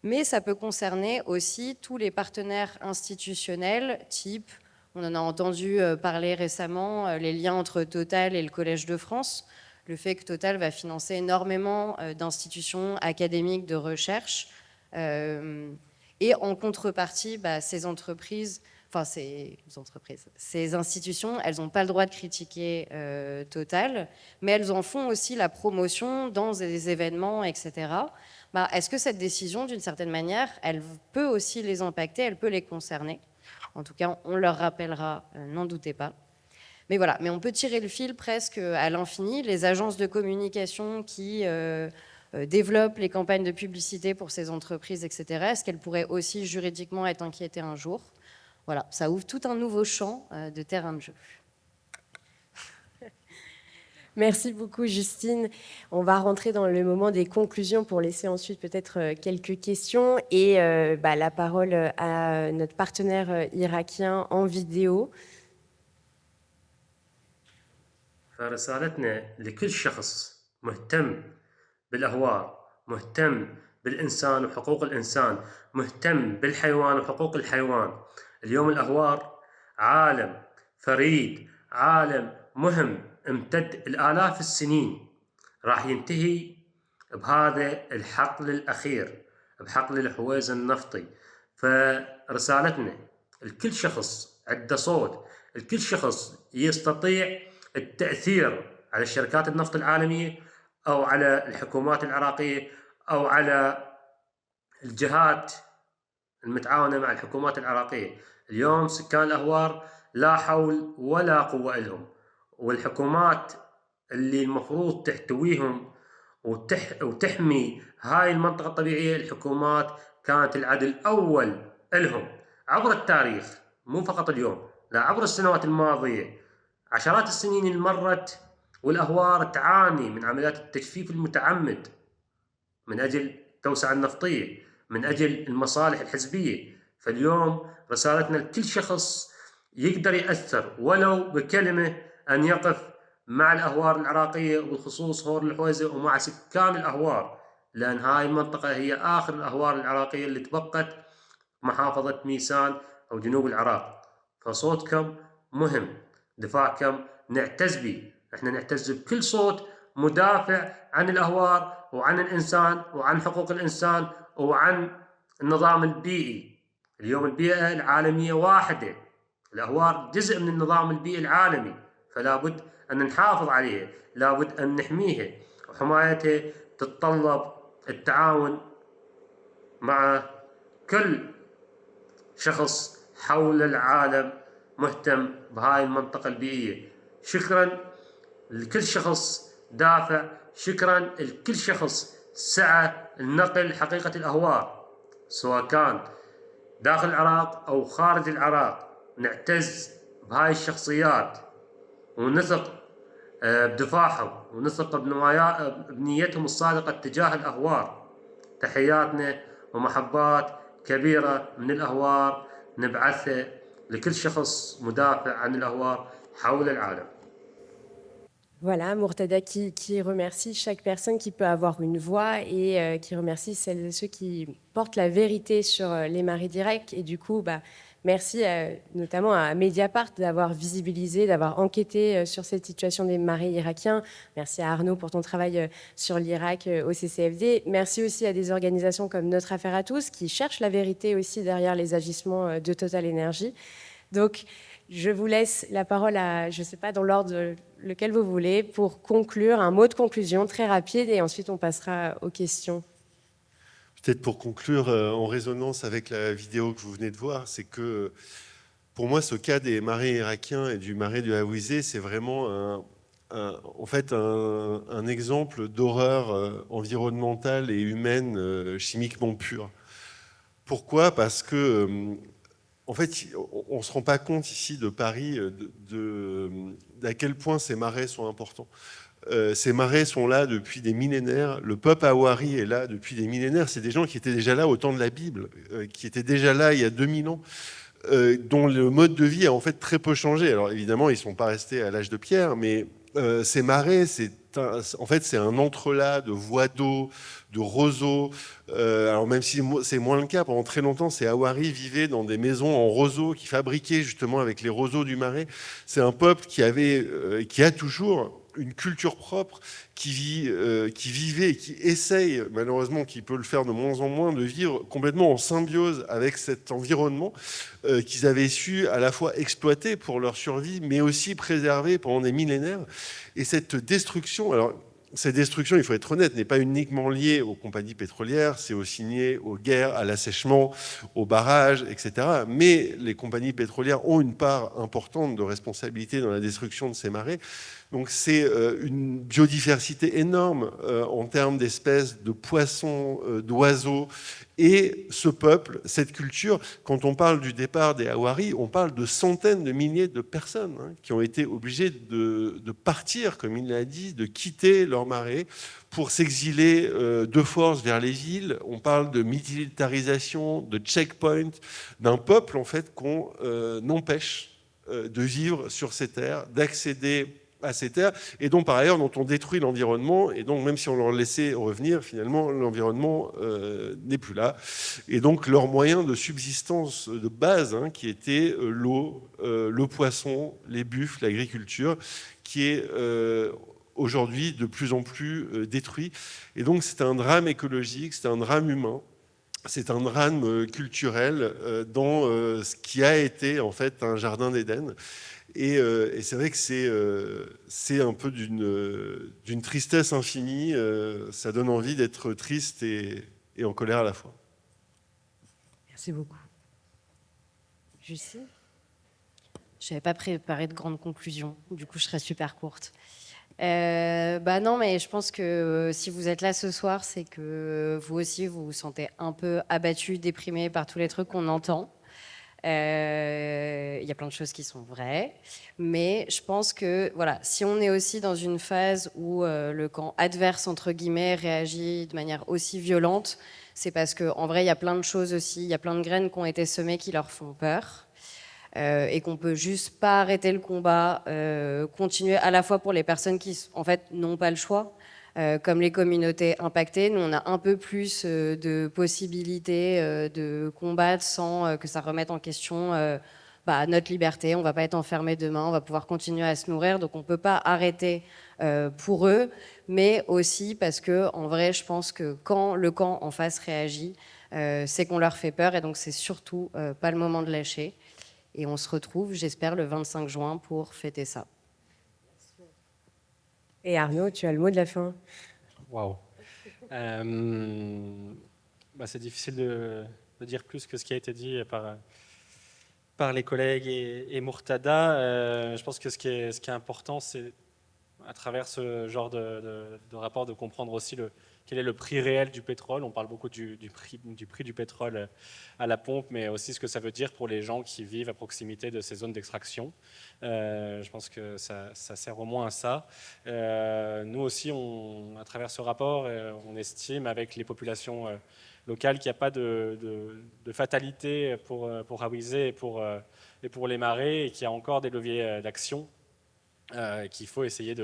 Mais ça peut concerner aussi tous les partenaires institutionnels, type, on en a entendu parler récemment, les liens entre Total et le Collège de France, le fait que Total va financer énormément d'institutions académiques de recherche, et en contrepartie, ces institutions, elles n'ont pas le droit de critiquer Total, mais elles en font aussi la promotion dans des événements, etc. Est-ce que cette décision, d'une certaine manière, elle peut aussi les impacter, elle peut les concerner? En tout cas, on leur rappellera, n'en doutez pas. Mais voilà, mais on peut tirer le fil presque à l'infini. Les agences de communication qui développent les campagnes de publicité pour ces entreprises, etc., est-ce qu'elles pourraient aussi juridiquement être inquiétées un jour? Voilà, ça ouvre tout un nouveau champ de terrain de jeu. Merci beaucoup, Justine. On va rentrer dans le moment des conclusions pour laisser ensuite peut-être quelques questions. Et la parole à notre partenaire irakien en vidéo. فرسالتنا لكل شخص مهتم بالأهوار، مهتم بالإنسان وحقوق الإنسان، مهتم بالحيوان وحقوق الحيوان. اليوم الأهوار عالم فريد، عالم مهم امتد الآلاف السنين، راح ينتهي بهذا الحقل الأخير، بحقل الحويز النفطي. فرسالتنا لكل شخص عنده صوت، لكل شخص يستطيع التأثير على شركات النفط العالمية أو على الحكومات العراقية أو على الجهات المتعاونة مع الحكومات العراقية. اليوم سكان الأهوار لا حول ولا قوة لهم، والحكومات اللي المفروض تحتويهم وتحمي هاي المنطقة الطبيعية، الحكومات كانت العدل الأول لهم عبر التاريخ، مو فقط اليوم، لا عبر السنوات الماضية. عشرات السنين اللي مرت والأهوار تعاني من عمليات التجفيف المتعمد من أجل التوسعة النفطية، من أجل المصالح الحزبية. فاليوم رسالتنا لكل شخص يقدر يأثر ولو بكلمة أن يقف مع الأهوار العراقية، وبالخصوص هور الحويزة ومع سكان الأهوار، لأن هاي المنطقة هي آخر الأهوار العراقية اللي تبقت محافظة ميسان أو جنوب العراق. فصوتكم مهم، دفاعكم نعتز به. احنا نعتز بكل صوت مدافع عن الأهوار وعن الإنسان وعن حقوق الإنسان وعن النظام البيئي اليوم البيئة العالمية واحدة، الأهوار جزء من النظام البيئي العالمي، فلا بد أن نحافظ عليها، لا بد أن نحميها، وحمايتها تتطلب التعاون مع كل شخص حول العالم مهتم بهاي المنطقة البيئية. شكرا لكل شخص دافع، شكرا لكل شخص سعى لنقل حقيقة الأهوار سواء كان داخل العراق أو خارج العراق. نعتز بهاي الشخصيات ونثق بدفاعهم ونثق بنيتهم الصادقة تجاه الأهوار. تحياتنا ومحبات كبيرة من الأهوار نبعثها لكل شخص مدافع عن الأهوار حول العالم. Voilà, Murtada qui remercie chaque personne qui peut avoir une voix et qui remercie celles et ceux qui portent la vérité sur les marées d'Irak. Et du coup, merci notamment à Mediapart d'avoir visibilisé, d'avoir enquêté sur cette situation des marais irakiens. Merci à Arnaud pour ton travail sur l'Irak au CCFD. Merci aussi à des organisations comme Notre Affaire à tous qui cherchent la vérité aussi derrière les agissements de Total Energy. Donc, je vous laisse la parole à, je ne sais pas, dans l'ordre lequel vous voulez, pour conclure, un mot de conclusion très rapide et ensuite on passera aux questions. Peut-être pour conclure, en résonance avec la vidéo que vous venez de voir, c'est que pour moi, ce cas des marais irakiens et du marais du Hawizeh, c'est vraiment en fait un exemple d'horreur environnementale et humaine chimiquement pure. Pourquoi ? Parce que en fait, on ne se rend pas compte ici de Paris d'à quel point ces marais sont importants. Ces marais sont là depuis des millénaires. Le peuple Ahwari est là depuis des millénaires. C'est des gens qui étaient déjà là au temps de la Bible, qui étaient déjà là il y a 2000 ans, dont le mode de vie a en fait très peu changé. Alors évidemment, ils ne sont pas restés à l'âge de pierre, mais ces marais, en fait, c'est un entrelac de voies d'eau, de roseaux. Alors même si c'est moins le cas, pendant très longtemps, ces Ahwari vivaient dans des maisons en roseaux qui fabriquaient justement avec les roseaux du marais. C'est un peuple qui a toujours une culture propre, qui vivait et qui essaye, malheureusement, qui peut le faire de moins en moins, de vivre complètement en symbiose avec cet environnement qu'ils avaient su à la fois exploiter pour leur survie, mais aussi préserver pendant des millénaires. Et cette destruction, alors cette destruction, il faut être honnête, n'est pas uniquement liée aux compagnies pétrolières, c'est aussi lié aux guerres, à l'assèchement, aux barrages, etc. Mais les compagnies pétrolières ont une part importante de responsabilité dans la destruction de ces marais. Donc c'est une biodiversité énorme en termes d'espèces, de poissons, d'oiseaux. Et ce peuple, cette culture, quand on parle du départ des Ahwari, on parle de centaines de milliers de personnes qui ont été obligées de partir, comme il l'a dit, de quitter leur marais pour s'exiler de force vers les villes. On parle de militarisation, de checkpoint, d'un peuple en fait qu'on empêche de vivre sur ces terres, d'accéder à ces terres, et donc par ailleurs dont on détruit l'environnement, et donc même si on leur laissait revenir, finalement l'environnement n'est plus là, et donc leur moyen de subsistance de base, qui était l'eau, le poisson, les buffles, l'agriculture, qui est aujourd'hui de plus en plus détruit. Et donc c'est un drame écologique, c'est un drame humain, c'est un drame culturel dans ce qui a été en fait un jardin d'Éden. Et c'est vrai que c'est un peu d'une tristesse infinie. Ça donne envie d'être triste et en colère à la fois. Merci beaucoup. Jussi ? Je n'avais pas préparé de grandes conclusions, du coup je serai super courte. Non, mais je pense que si vous êtes là ce soir, c'est que vous aussi vous vous sentez un peu abattu, déprimé par tous les trucs qu'on entend. Il y a plein de choses qui sont vraies, mais je pense que voilà, si on est aussi dans une phase où le camp adverse entre guillemets réagit de manière aussi violente, c'est parce qu'en vrai il y a plein de choses aussi, il y a plein de graines qui ont été semées qui leur font peur. Et qu'on peut juste pas arrêter le combat, continuer à la fois pour les personnes qui en fait n'ont pas le choix, comme les communautés impactées. Nous on a un peu plus de possibilités de combattre sans que ça remette en question notre liberté. On va pas être enfermés demain, on va pouvoir continuer à se nourrir, donc on peut pas arrêter pour eux, mais aussi parce que en vrai je pense que quand le camp en face réagit, c'est qu'on leur fait peur, et donc c'est surtout pas le moment de lâcher. Et on se retrouve, j'espère, le 25 juin pour fêter ça. Et Arnaud, tu as le mot de la fin. Waouh. C'est difficile de dire plus que ce qui a été dit par les collègues et Murtada. Je pense que ce qui est important, c'est à travers ce genre de rapport de comprendre aussi quel est le prix réel du pétrole. On parle beaucoup du prix du pétrole à la pompe, mais aussi ce que ça veut dire pour les gens qui vivent à proximité de ces zones d'extraction. Je pense que ça sert au moins à ça. Nous aussi, à travers ce rapport, on estime avec les populations locales qu'il n'y a pas de fatalité pour Awizé et pour les marais, et qu'il y a encore des leviers d'action qu'il faut essayer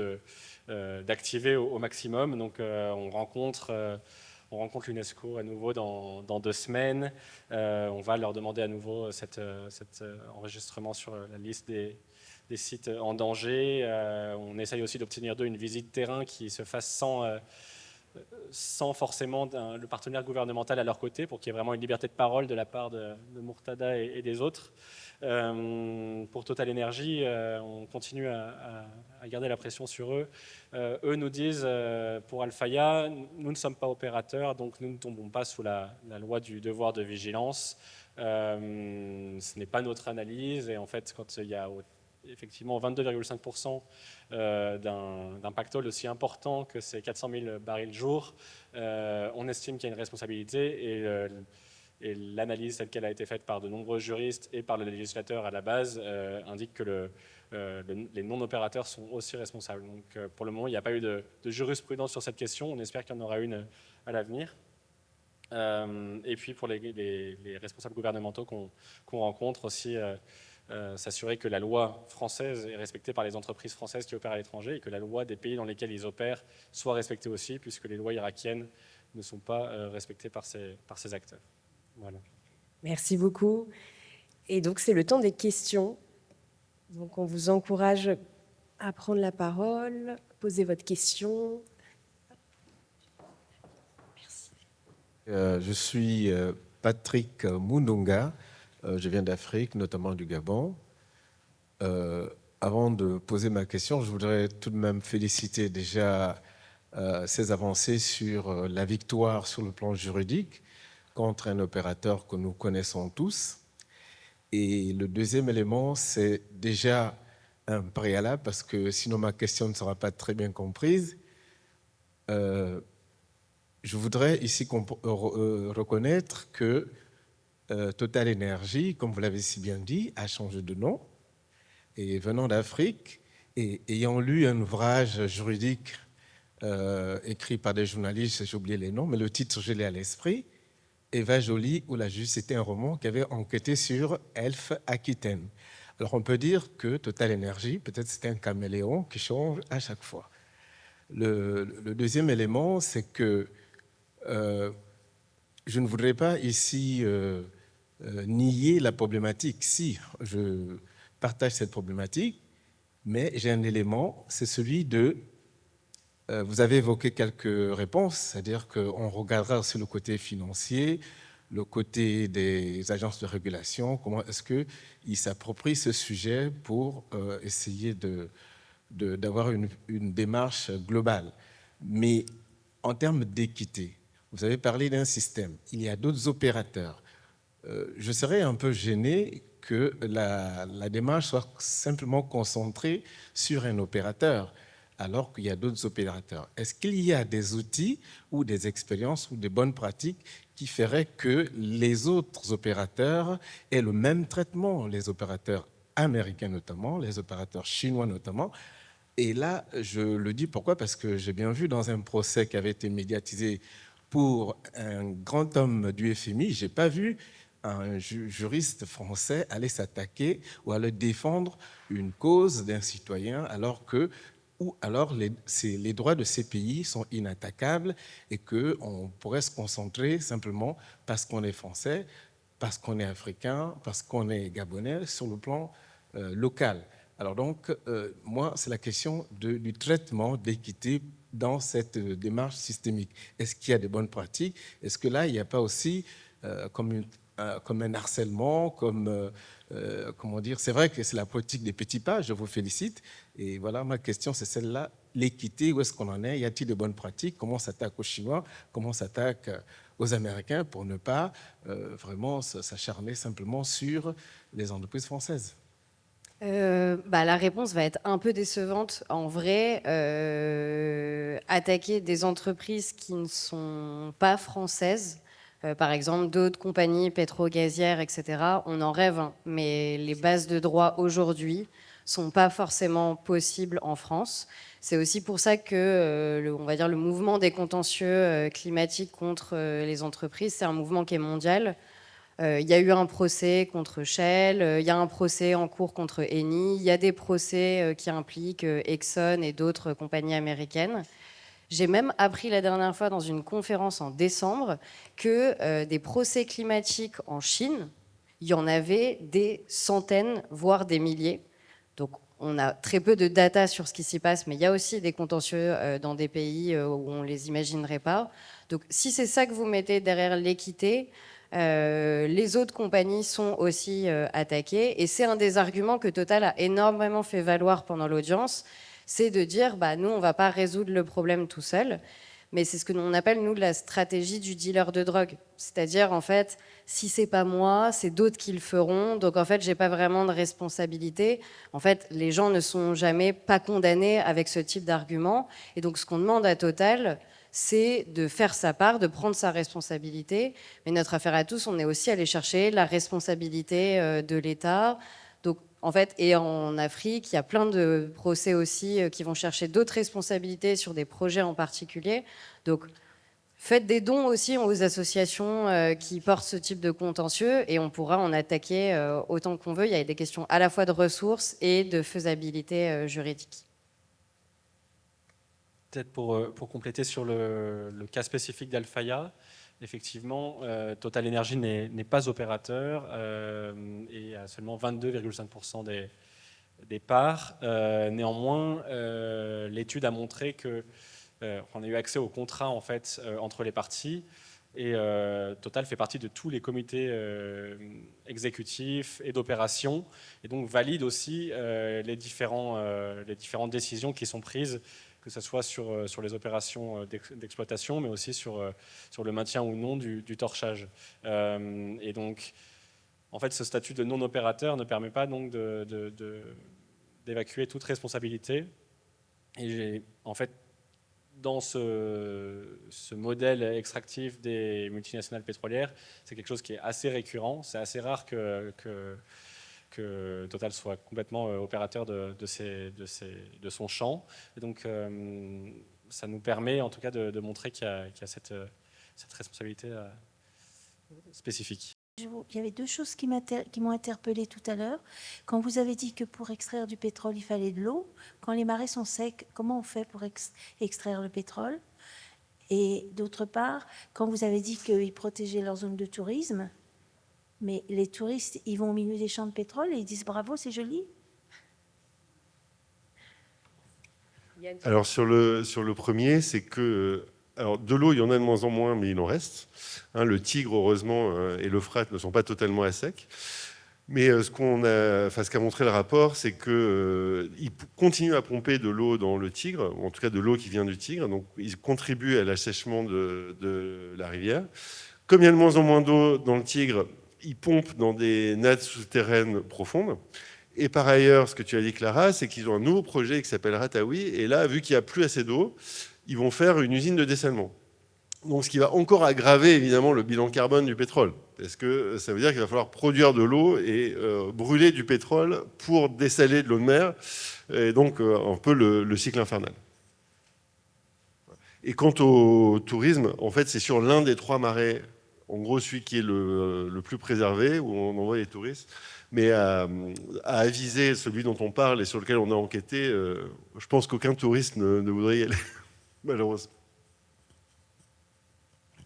d'activer au maximum. Donc on rencontre l'UNESCO à nouveau dans 2 semaines. On va leur demander à nouveau cet enregistrement sur la liste des sites en danger. On essaye aussi d'obtenir d'eux une visite terrain qui se fasse sans forcément le partenaire gouvernemental à leur côté, pour qu'il y ait vraiment une liberté de parole de la part de Murtada et des autres. Pour Total Energy, on continue à garder la pression sur eux. Eux nous disent, pour Alphaya, nous ne sommes pas opérateurs, donc nous ne tombons pas sous la loi du devoir de vigilance. Ce n'est pas notre analyse, et en fait, quand il y a effectivement 22,5% d'un pactole aussi important que ces 400 000 barils jour, on estime qu'il y a une responsabilité, et l'analyse telle qu'elle a été faite par de nombreux juristes et par le législateur à la base indique que les non-opérateurs sont aussi responsables. Donc pour le moment, il n'y a pas eu de jurisprudence sur cette question. On espère qu'il y en aura une à l'avenir. Et puis pour les responsables gouvernementaux qu'on rencontre aussi, s'assurer que la loi française est respectée par les entreprises françaises qui opèrent à l'étranger, et que la loi des pays dans lesquels ils opèrent soit respectée aussi, puisque les lois irakiennes ne sont pas respectées par ces acteurs. Voilà. Merci beaucoup. Et donc, c'est le temps des questions. Donc, on vous encourage à prendre la parole, poser votre question. Merci. Je suis Patrick Mundunga. Je viens d'Afrique, notamment du Gabon. Avant de poser ma question, je voudrais tout de même féliciter déjà ces avancées sur la victoire sur le plan juridique contre un opérateur que nous connaissons tous. Et le deuxième élément, c'est déjà un préalable, parce que sinon ma question ne sera pas très bien comprise. Je voudrais ici reconnaître que Total Energy, comme vous l'avez si bien dit, a changé de nom. Et venant d'Afrique, et ayant lu un ouvrage juridique écrit par des journalistes, j'ai oublié les noms, mais le titre, je l'ai à l'esprit, Eva Joly ou la Juste, c'était un roman qui avait enquêté sur Elf Aquitaine. Alors on peut dire que Total Energy, peut-être c'est un caméléon qui change à chaque fois. Le deuxième élément, c'est que je ne voudrais pas ici nier la problématique. Si, je partage cette problématique, mais j'ai un élément, c'est celui de... vous avez évoqué quelques réponses, c'est-à-dire qu'on regardera aussi le côté financier, le côté des agences de régulation, comment est-ce qu'ils s'approprient ce sujet pour essayer d'avoir une démarche globale. Mais en termes d'équité, vous avez parlé d'un système, il y a d'autres opérateurs. Je serais un peu gêné que la démarche soit simplement concentrée sur un opérateur, alors qu'il y a d'autres opérateurs. Est-ce qu'il y a des outils ou des expériences ou des bonnes pratiques qui feraient que les autres opérateurs aient le même traitement, les opérateurs américains notamment, les opérateurs chinois notamment? Et là, je le dis pourquoi? Parce que j'ai bien vu dans un procès qui avait été médiatisé pour un grand homme du FMI, je n'ai pas vu un juriste français aller s'attaquer ou aller défendre une cause d'un citoyen alors les droits de ces pays sont inattaquables et qu'on pourrait se concentrer simplement parce qu'on est français, parce qu'on est africain, parce qu'on est gabonais sur le plan local. Alors donc, moi, c'est la question du traitement d'équité dans cette démarche systémique. Est-ce qu'il y a des bonnes pratiques? Est-ce que là, il n'y a pas aussi comme un harcèlement, comment dire. C'est vrai que c'est la politique des petits pas, je vous félicite. Et voilà, ma question, c'est celle-là. L'équité, où est-ce qu'on en est? Y a-t-il de bonnes pratiques? Comment on s'attaque aux Chinois? Comment on s'attaque aux Américains pour ne pas vraiment s'acharner simplement sur les entreprises françaises? La réponse va être un peu décevante. En vrai, attaquer des entreprises qui ne sont pas françaises, par exemple d'autres compagnies pétro-gazières, etc., on en rêve, hein, mais les bases de droit aujourd'hui sont pas forcément possibles en France. C'est aussi pour ça que on va dire le mouvement des contentieux climatiques contre les entreprises, c'est un mouvement qui est mondial. Il y a eu un procès contre Shell, il y a un procès en cours contre Eni, il y a des procès qui impliquent Exxon et d'autres compagnies américaines. J'ai même appris la dernière fois dans une conférence en décembre que des procès climatiques en Chine, il y en avait des centaines, voire des milliers. Donc on a très peu de data sur ce qui s'y passe, mais il y a aussi des contentieux dans des pays où on ne les imaginerait pas. Donc si c'est ça que vous mettez derrière l'équité, les autres compagnies sont aussi attaquées. Et c'est un des arguments que Total a énormément fait valoir pendant l'audience, c'est de dire, nous, on ne va pas résoudre le problème tout seul. Mais c'est ce que l'on appelle, nous, la stratégie du dealer de drogue. C'est-à-dire, en fait, si c'est pas moi, c'est d'autres qui le feront. Donc, en fait, j'ai pas vraiment de responsabilité. En fait, les gens ne sont jamais pas condamnés avec ce type d'argument. Et donc, ce qu'on demande à Total, c'est de faire sa part, de prendre sa responsabilité. Mais notre affaire à tous, on est aussi allé chercher la responsabilité de l'État. Donc, en fait, et en Afrique, il y a plein de procès aussi qui vont chercher d'autres responsabilités sur des projets en particulier. Donc, faites des dons aussi aux associations qui portent ce type de contentieux et on pourra en attaquer autant qu'on veut. Il y a des questions à la fois de ressources et de faisabilité juridique. Peut-être pour compléter sur le cas spécifique d'Alfaya, effectivement, Total Energy n'est pas opérateur et a seulement 22,5% des parts. Néanmoins, l'étude a montré qu'on a eu accès au contrat en fait, entre les parties et Total fait partie de tous les comités exécutifs et d'opération et donc valide aussi les différentes décisions qui sont prises, que ce soit sur les opérations d'exploitation, mais aussi sur le maintien ou non du torchage. Et donc, en fait, ce statut de non-opérateur ne permet pas donc d'évacuer toute responsabilité. Et en fait, dans ce modèle extractif des multinationales pétrolières, c'est quelque chose qui est assez récurrent. C'est assez rare que Total soit complètement opérateur de son champ. Et donc, ça nous permet en tout cas de montrer qu'il y a cette responsabilité spécifique. Il y avait deux choses qui m'ont interpellée tout à l'heure. Quand vous avez dit que pour extraire du pétrole, il fallait de l'eau, quand les marais sont secs, comment on fait pour extraire le pétrole? Et d'autre part, quand vous avez dit qu'ils protégeaient leur zone de tourisme, mais les touristes, ils vont au milieu des champs de pétrole et ils disent bravo, c'est joli. Alors sur le premier, c'est que alors de l'eau, il y en a de moins en moins, mais il en reste. Le Tigre, heureusement, et l'Euphrate ne sont pas totalement à sec. Mais ce qu'a montré le rapport, c'est qu'ils continuent à pomper de l'eau dans le Tigre, ou en tout cas de l'eau qui vient du Tigre. Donc ils contribuent à l'assèchement de la rivière. Comme il y a de moins en moins d'eau dans le Tigre, ils pompent dans des nattes souterraines profondes. Et par ailleurs, ce que tu as dit, Clara, c'est qu'ils ont un nouveau projet qui s'appelle Ratawi. Et là, vu qu'il n'y a plus assez d'eau, ils vont faire une usine de dessalement. Donc, ce qui va encore aggraver, évidemment, le bilan carbone du pétrole. Parce que ça veut dire qu'il va falloir produire de l'eau et brûler du pétrole pour dessaler de l'eau de mer. Et donc, un peu le cycle infernal. Et quant au tourisme, en fait, c'est sur l'un des trois marais, en gros, celui qui est le plus préservé, où on envoie les touristes. Mais à aviser celui dont on parle et sur lequel on a enquêté, je pense qu'aucun touriste ne voudrait y aller, malheureusement.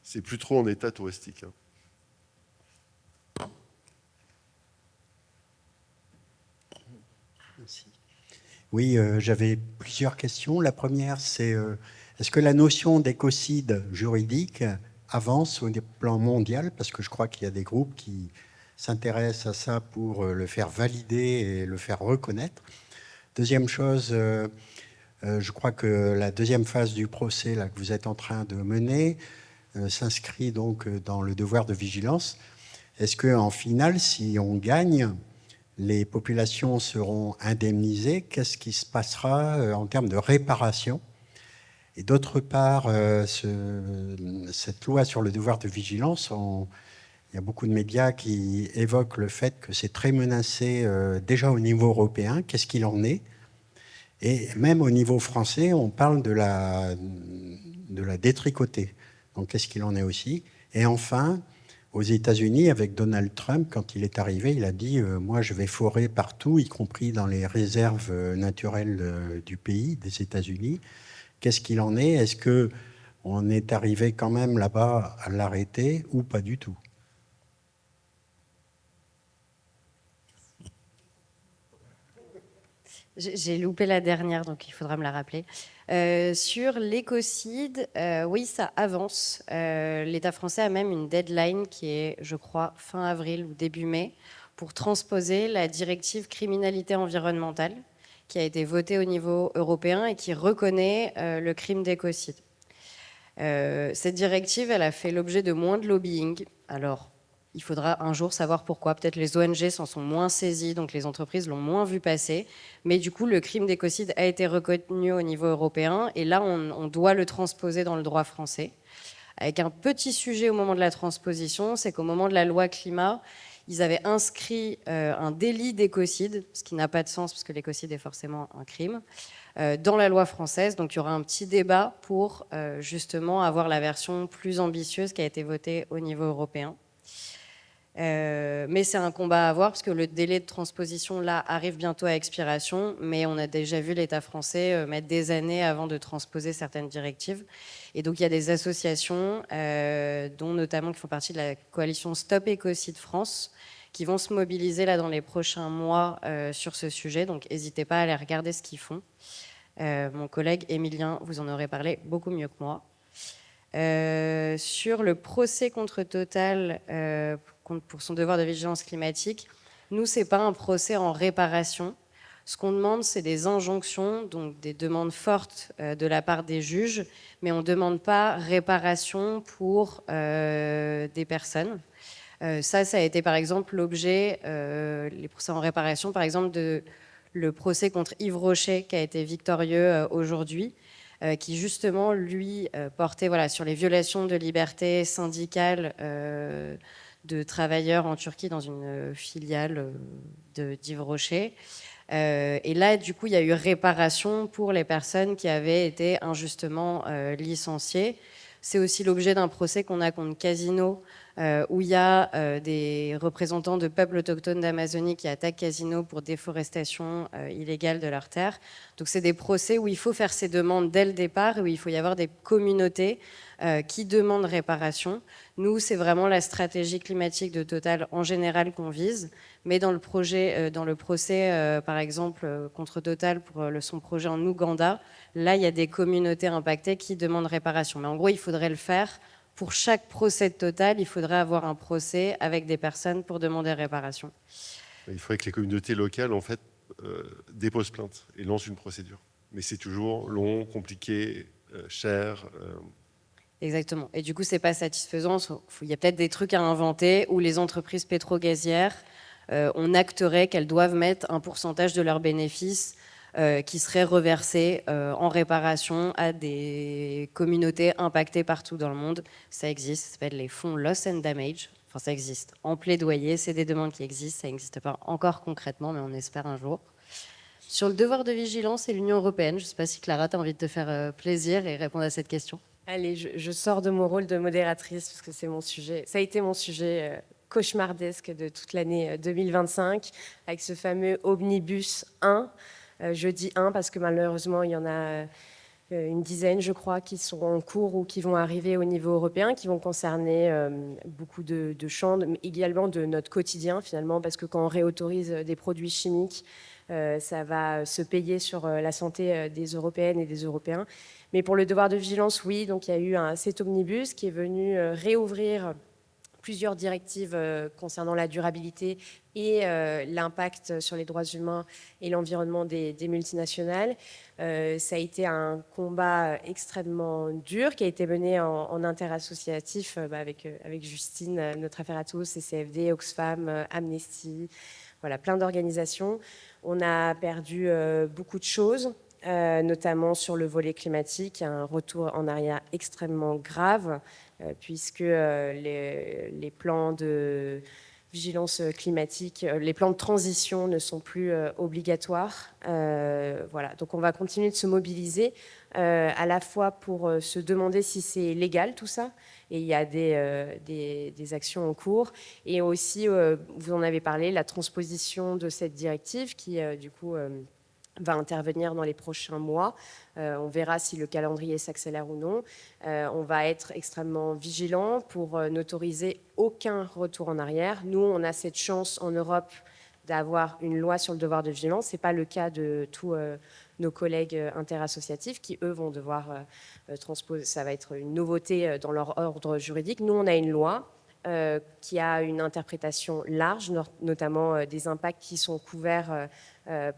C'est plus trop en état touristique. Merci. Oui, j'avais plusieurs questions. La première, c'est est-ce que la notion d'écocide juridique avance au plan mondial, parce que je crois qu'il y a des groupes qui s'intéressent à ça pour le faire valider et le faire reconnaître. Deuxième chose, je crois que la deuxième phase du procès là, que vous êtes en train de mener s'inscrit donc dans le devoir de vigilance. Est-ce qu'en finale, si on gagne, les populations seront indemnisées? Qu'est-ce qui se passera en termes de réparation? Et d'autre part, cette loi sur le devoir de vigilance, il y a beaucoup de médias qui évoquent le fait que c'est très menacé déjà au niveau européen. Qu'est-ce qu'il en est? Et même au niveau français, on parle de la détricoter. Donc qu'est-ce qu'il en est aussi? Et enfin, aux États-Unis, avec Donald Trump, quand il est arrivé, il a dit moi, je vais forer partout, y compris dans les réserves naturelles du pays, des États-Unis. Qu'est-ce qu'il en est? Est-ce qu'on est arrivé quand même là-bas à l'arrêter ou pas du tout? J'ai loupé la dernière, donc il faudra me la rappeler. Sur l'écocide, oui, ça avance. L'État français a même une deadline qui est, je crois, fin avril ou début mai, pour transposer la directive criminalité environnementale, qui a été votée au niveau européen et qui reconnaît le crime d'écocide. Cette directive, elle a fait l'objet de moins de lobbying. Alors, il faudra un jour savoir pourquoi. Peut-être les ONG s'en sont moins saisies, donc les entreprises l'ont moins vu passer. Mais du coup, le crime d'écocide a été reconnu au niveau européen. Et là, on doit le transposer dans le droit français. Avec un petit sujet au moment de la transposition, c'est qu'au moment de la loi climat, ils avaient inscrit un délit d'écocide, ce qui n'a pas de sens parce que l'écocide est forcément un crime, dans la loi française. Donc il y aura un petit débat pour justement avoir la version plus ambitieuse qui a été votée au niveau européen. Mais c'est un combat à avoir parce que le délai de transposition là arrive bientôt à expiration, mais on a déjà vu l'État français mettre des années avant de transposer certaines directives. Et donc il y a des associations, dont notamment qui font partie de la coalition Stop Écocide France, qui vont se mobiliser là dans les prochains mois sur ce sujet. Donc n'hésitez pas à aller regarder ce qu'ils font. Mon collègue Émilien vous en aurait parlé beaucoup mieux que moi. Sur le procès contre Total pour son devoir de vigilance climatique, nous, ce n'est pas un procès en réparation. Ce qu'on demande, c'est des injonctions, donc des demandes fortes de la part des juges, mais on ne demande pas réparation pour des personnes. Ça a été par exemple l'objet, les procès en réparation, par exemple, le procès contre Yves Rocher, qui a été victorieux aujourd'hui, qui justement, lui, portait sur les violations de liberté syndicale de travailleurs en Turquie dans une filiale d'Yves Rocher. Et là, du coup, il y a eu réparation pour les personnes qui avaient été injustement licenciées. C'est aussi l'objet d'un procès qu'on a contre Casino, où il y a des représentants de peuples autochtones d'Amazonie qui attaquent Casino pour déforestation illégale de leurs terres. Donc c'est des procès où il faut faire ces demandes dès le départ, où il faut y avoir des communautés qui demandent réparation. Nous, c'est vraiment la stratégie climatique de Total en général qu'on vise, mais dans le procès, par exemple, contre Total pour son projet en Ouganda, là, il y a des communautés impactées qui demandent réparation. Mais en gros, il faudrait le faire. Pour chaque procès de Total, il faudrait avoir un procès avec des personnes pour demander réparation. Il faudrait que les communautés locales, en fait, déposent plainte et lancent une procédure. Mais c'est toujours long, compliqué, cher. Exactement. Et du coup, c'est pas satisfaisant. Il y a peut-être des trucs à inventer où les entreprises pétro-gazières, on acterait qu'elles doivent mettre un pourcentage de leurs bénéfices qui serait reversé en réparation à des communautés impactées partout dans le monde. Ça existe, ça s'appelle les fonds Loss and Damage. Enfin, ça existe. En plaidoyer, c'est des demandes qui existent. Ça n'existe pas encore concrètement, mais on espère un jour. Sur le devoir de vigilance et l'Union européenne, je ne sais pas si Clara, tu as envie de te faire plaisir et répondre à cette question. Allez, je sors de mon rôle de modératrice parce que c'est mon sujet. Ça a été mon sujet cauchemardesque de toute l'année 2025 avec ce fameux Omnibus 1. Je dis 1 parce que malheureusement, il y en a une dizaine, je crois, qui sont en cours ou qui vont arriver au niveau européen, qui vont concerner beaucoup de champs, mais également de notre quotidien finalement, parce que quand on réautorise des produits chimiques, ça va se payer sur la santé des Européennes et des Européens. Mais pour le devoir de vigilance, oui, donc il y a eu cet omnibus qui est venu réouvrir plusieurs directives concernant la durabilité et l'impact sur les droits humains et l'environnement des multinationales. Ça a été un combat extrêmement dur qui a été mené en interassociatif avec Justine, Notre Affaire à tous, CCFD, Oxfam, Amnesty, voilà, plein d'organisations. On a perdu beaucoup de choses, notamment sur le volet climatique, un retour en arrière extrêmement grave, puisque les plans de vigilance climatique, les plans de transition ne sont plus obligatoires. Voilà. Donc on va continuer de se mobiliser, à la fois pour se demander si c'est légal tout ça, et il y a des actions en cours, et aussi, vous en avez parlé, la transposition de cette directive qui, du coup, va intervenir dans les prochains mois. On verra si le calendrier s'accélère ou non. On va être extrêmement vigilant pour n'autoriser aucun retour en arrière. Nous, on a cette chance en Europe d'avoir une loi sur le devoir de vigilance. Ce n'est pas le cas de tous nos collègues interassociatifs qui, eux, vont devoir transposer. Ça va être une nouveauté dans leur ordre juridique. Nous, on a une loi qui a une interprétation large, notamment des impacts qui sont couverts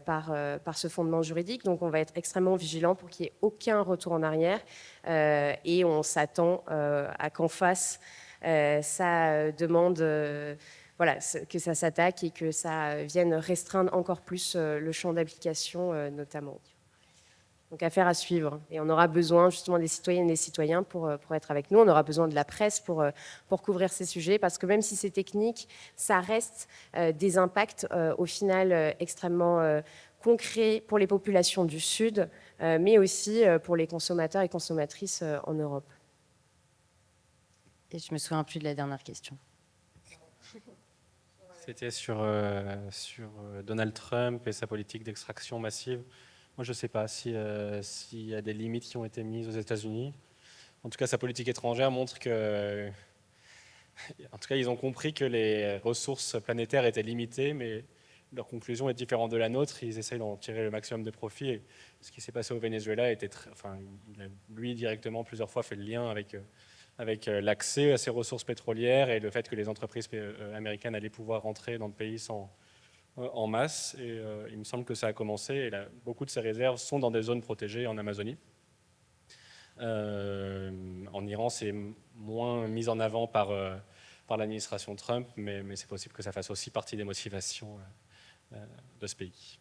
par ce fondement juridique. Donc on va être extrêmement vigilant pour qu'il n'y ait aucun retour en arrière, et on s'attend à qu'en face, ça demande voilà, que ça s'attaque et que ça vienne restreindre encore plus le champ d'application notamment. Donc affaire à suivre. Et on aura besoin justement des citoyennes et des citoyens pour être avec nous. On aura besoin de la presse pour couvrir ces sujets, parce que même si c'est technique, ça reste des impacts au final extrêmement concrets pour les populations du Sud, mais aussi pour les consommateurs et consommatrices en Europe. Et je me souviens plus de la dernière question. C'était sur Donald Trump et sa politique d'extraction massive. Moi, je ne sais pas s'il y a des limites qui ont été mises aux États-Unis. En tout cas, sa politique étrangère montre que... En tout cas, ils ont compris que les ressources planétaires étaient limitées, mais leur conclusion est différente de la nôtre. Ils essayent d'en tirer le maximum de profit. Et ce qui s'est passé au Venezuela était il a, lui, directement, plusieurs fois fait le lien avec l'accès à ces ressources pétrolières et le fait que les entreprises américaines allaient pouvoir rentrer dans le pays en masse, et il me semble que ça a commencé, et là, beaucoup de ces réserves sont dans des zones protégées en Amazonie. En Iran, c'est moins mis en avant par l'administration Trump, mais c'est possible que ça fasse aussi partie des motivations de ce pays.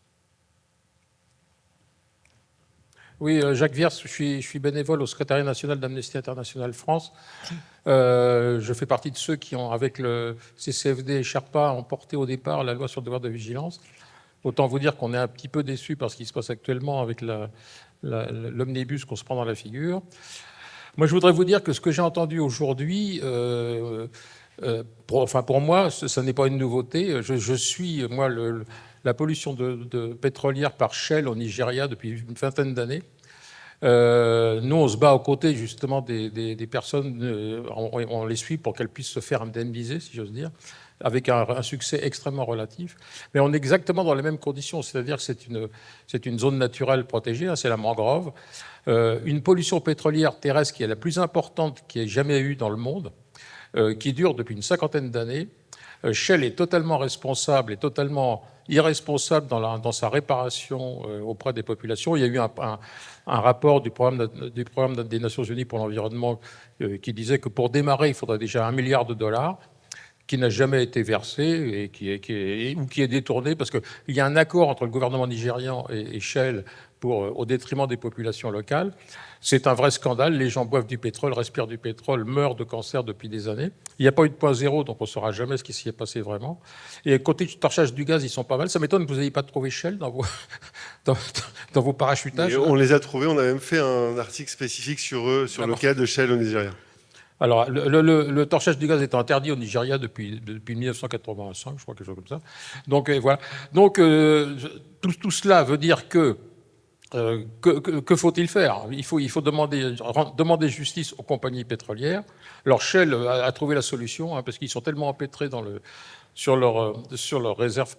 Oui, Jacques Viers, je suis bénévole au secrétariat national d'Amnesty International France. Je fais partie de ceux qui ont, avec le CCFD et Sherpa, ont porté au départ la loi sur le devoir de vigilance. Autant vous dire qu'on est un petit peu déçus par ce qui se passe actuellement avec l'omnibus qu'on se prend dans la figure. Moi, je voudrais vous dire que ce que j'ai entendu aujourd'hui, pour moi, ce n'est pas une nouveauté. Je suis, moi, la pollution de pétrolière par Shell au Nigeria depuis une vingtaine d'années. Nous, on se bat aux côtés justement des personnes, on les suit pour qu'elles puissent se faire indemniser, si j'ose dire, avec un succès extrêmement relatif. Mais on est exactement dans les mêmes conditions, c'est-à-dire que c'est une zone naturelle protégée, c'est la mangrove. Une pollution pétrolière terrestre qui est la plus importante qu'il y ait jamais eu dans le monde, qui dure depuis une cinquantaine d'années. Shell est totalement responsable et totalement irresponsable dans sa réparation auprès des populations. Il y a eu un rapport du programme des Nations Unies pour l'environnement qui disait que pour démarrer, il faudrait déjà $1 milliard, qui n'a jamais été versé et qui est détourné, parce qu'il y a un accord entre le gouvernement nigérian et Shell au détriment des populations locales. C'est un vrai scandale. Les gens boivent du pétrole, respirent du pétrole, meurent de cancer depuis des années. Il n'y a pas eu de point zéro, donc on ne saura jamais ce qui s'y est passé vraiment. Et côté torchage du gaz, ils sont pas mal. Ça m'étonne que vous n'ayez pas trouvé Shell dans vos parachutages. Et on les a trouvés. On a même fait un article spécifique sur eux, sur le cas de Shell au Nigeria. Alors, le torchage du gaz est interdit au Nigeria depuis 1985, je crois, quelque chose comme ça. Donc, voilà. Donc, tout cela veut dire que faut-il faire ? Il faut demander justice aux compagnies pétrolières. Alors Shell a trouvé la solution, parce qu'ils sont tellement empêtrés dans sur leur réserve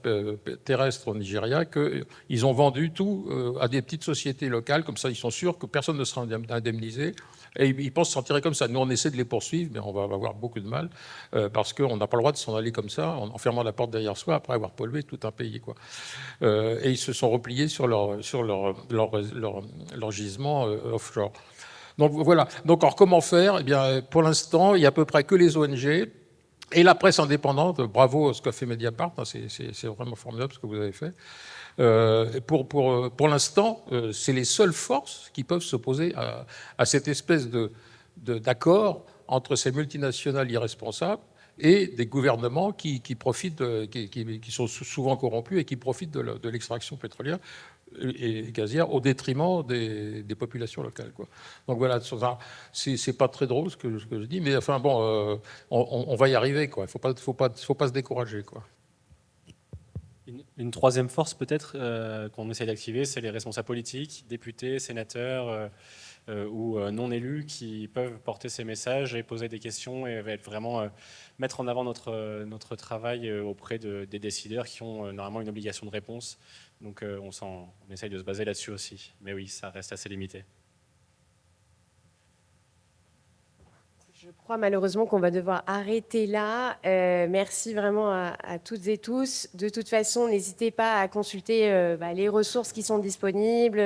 terrestre au Nigeria qu'ils ont vendu tout à des petites sociétés locales, comme ça ils sont sûrs que personne ne sera indemnisé, et ils pensent s'en tirer comme ça. Nous on essaie de les poursuivre, mais on va avoir beaucoup de mal, parce qu'on n'a pas le droit de s'en aller comme ça, en fermant la porte derrière soi, après avoir pollué tout un pays, quoi. Et ils se sont repliés sur leur gisement offshore. Donc voilà. Donc alors, comment faire? Eh bien, pour l'instant, il n'y a à peu près que les ONG et la presse indépendante. Bravo à ce qu'a fait Mediapart, c'est vraiment formidable ce que vous avez fait. Pour l'instant, c'est les seules forces qui peuvent s'opposer à cette espèce d'accord entre ces multinationales irresponsables et des gouvernements qui profitent, qui sont souvent corrompus et qui profitent de l'extraction pétrolière et gazière au détriment des populations locales, quoi. Donc voilà, c'est pas très drôle ce que je dis, mais enfin bon, on va y arriver, quoi. Il faut pas se décourager, quoi. Une troisième force peut-être qu'on essaie d'activer, c'est les responsables politiques, députés, sénateurs ou non élus qui peuvent porter ces messages et poser des questions et vraiment mettre en avant notre travail auprès des décideurs qui ont normalement une obligation de réponse. Donc on essaye de se baser là-dessus aussi. Mais oui, ça reste assez limité. Je crois malheureusement qu'on va devoir arrêter là. Merci vraiment à toutes et tous. De toute façon, n'hésitez pas à consulter les ressources qui sont disponibles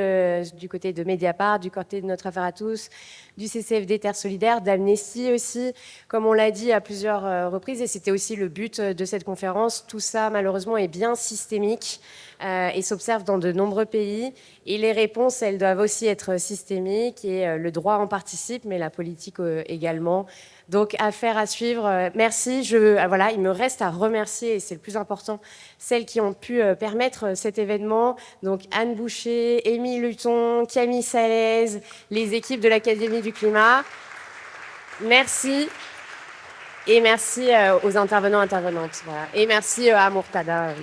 du côté de Mediapart, du côté de Notre Affaire à tous, du CCFD Terre Solidaire, d'Amnesty aussi, comme on l'a dit à plusieurs reprises, et c'était aussi le but de cette conférence. Tout ça, malheureusement, est bien systémique et s'observe dans de nombreux pays. Et les réponses, elles doivent aussi être systémiques, et le droit en participe, mais la politique également. Donc, affaire à suivre. Merci. Voilà, il me reste à remercier, et c'est le plus important, celles qui ont pu permettre cet événement. Donc, Anne Boucher, Émile Luton, Camille Salaise, les équipes de l'Académie du Climat. Merci. Et merci aux intervenants, intervenantes. Voilà. Et merci à Murtada.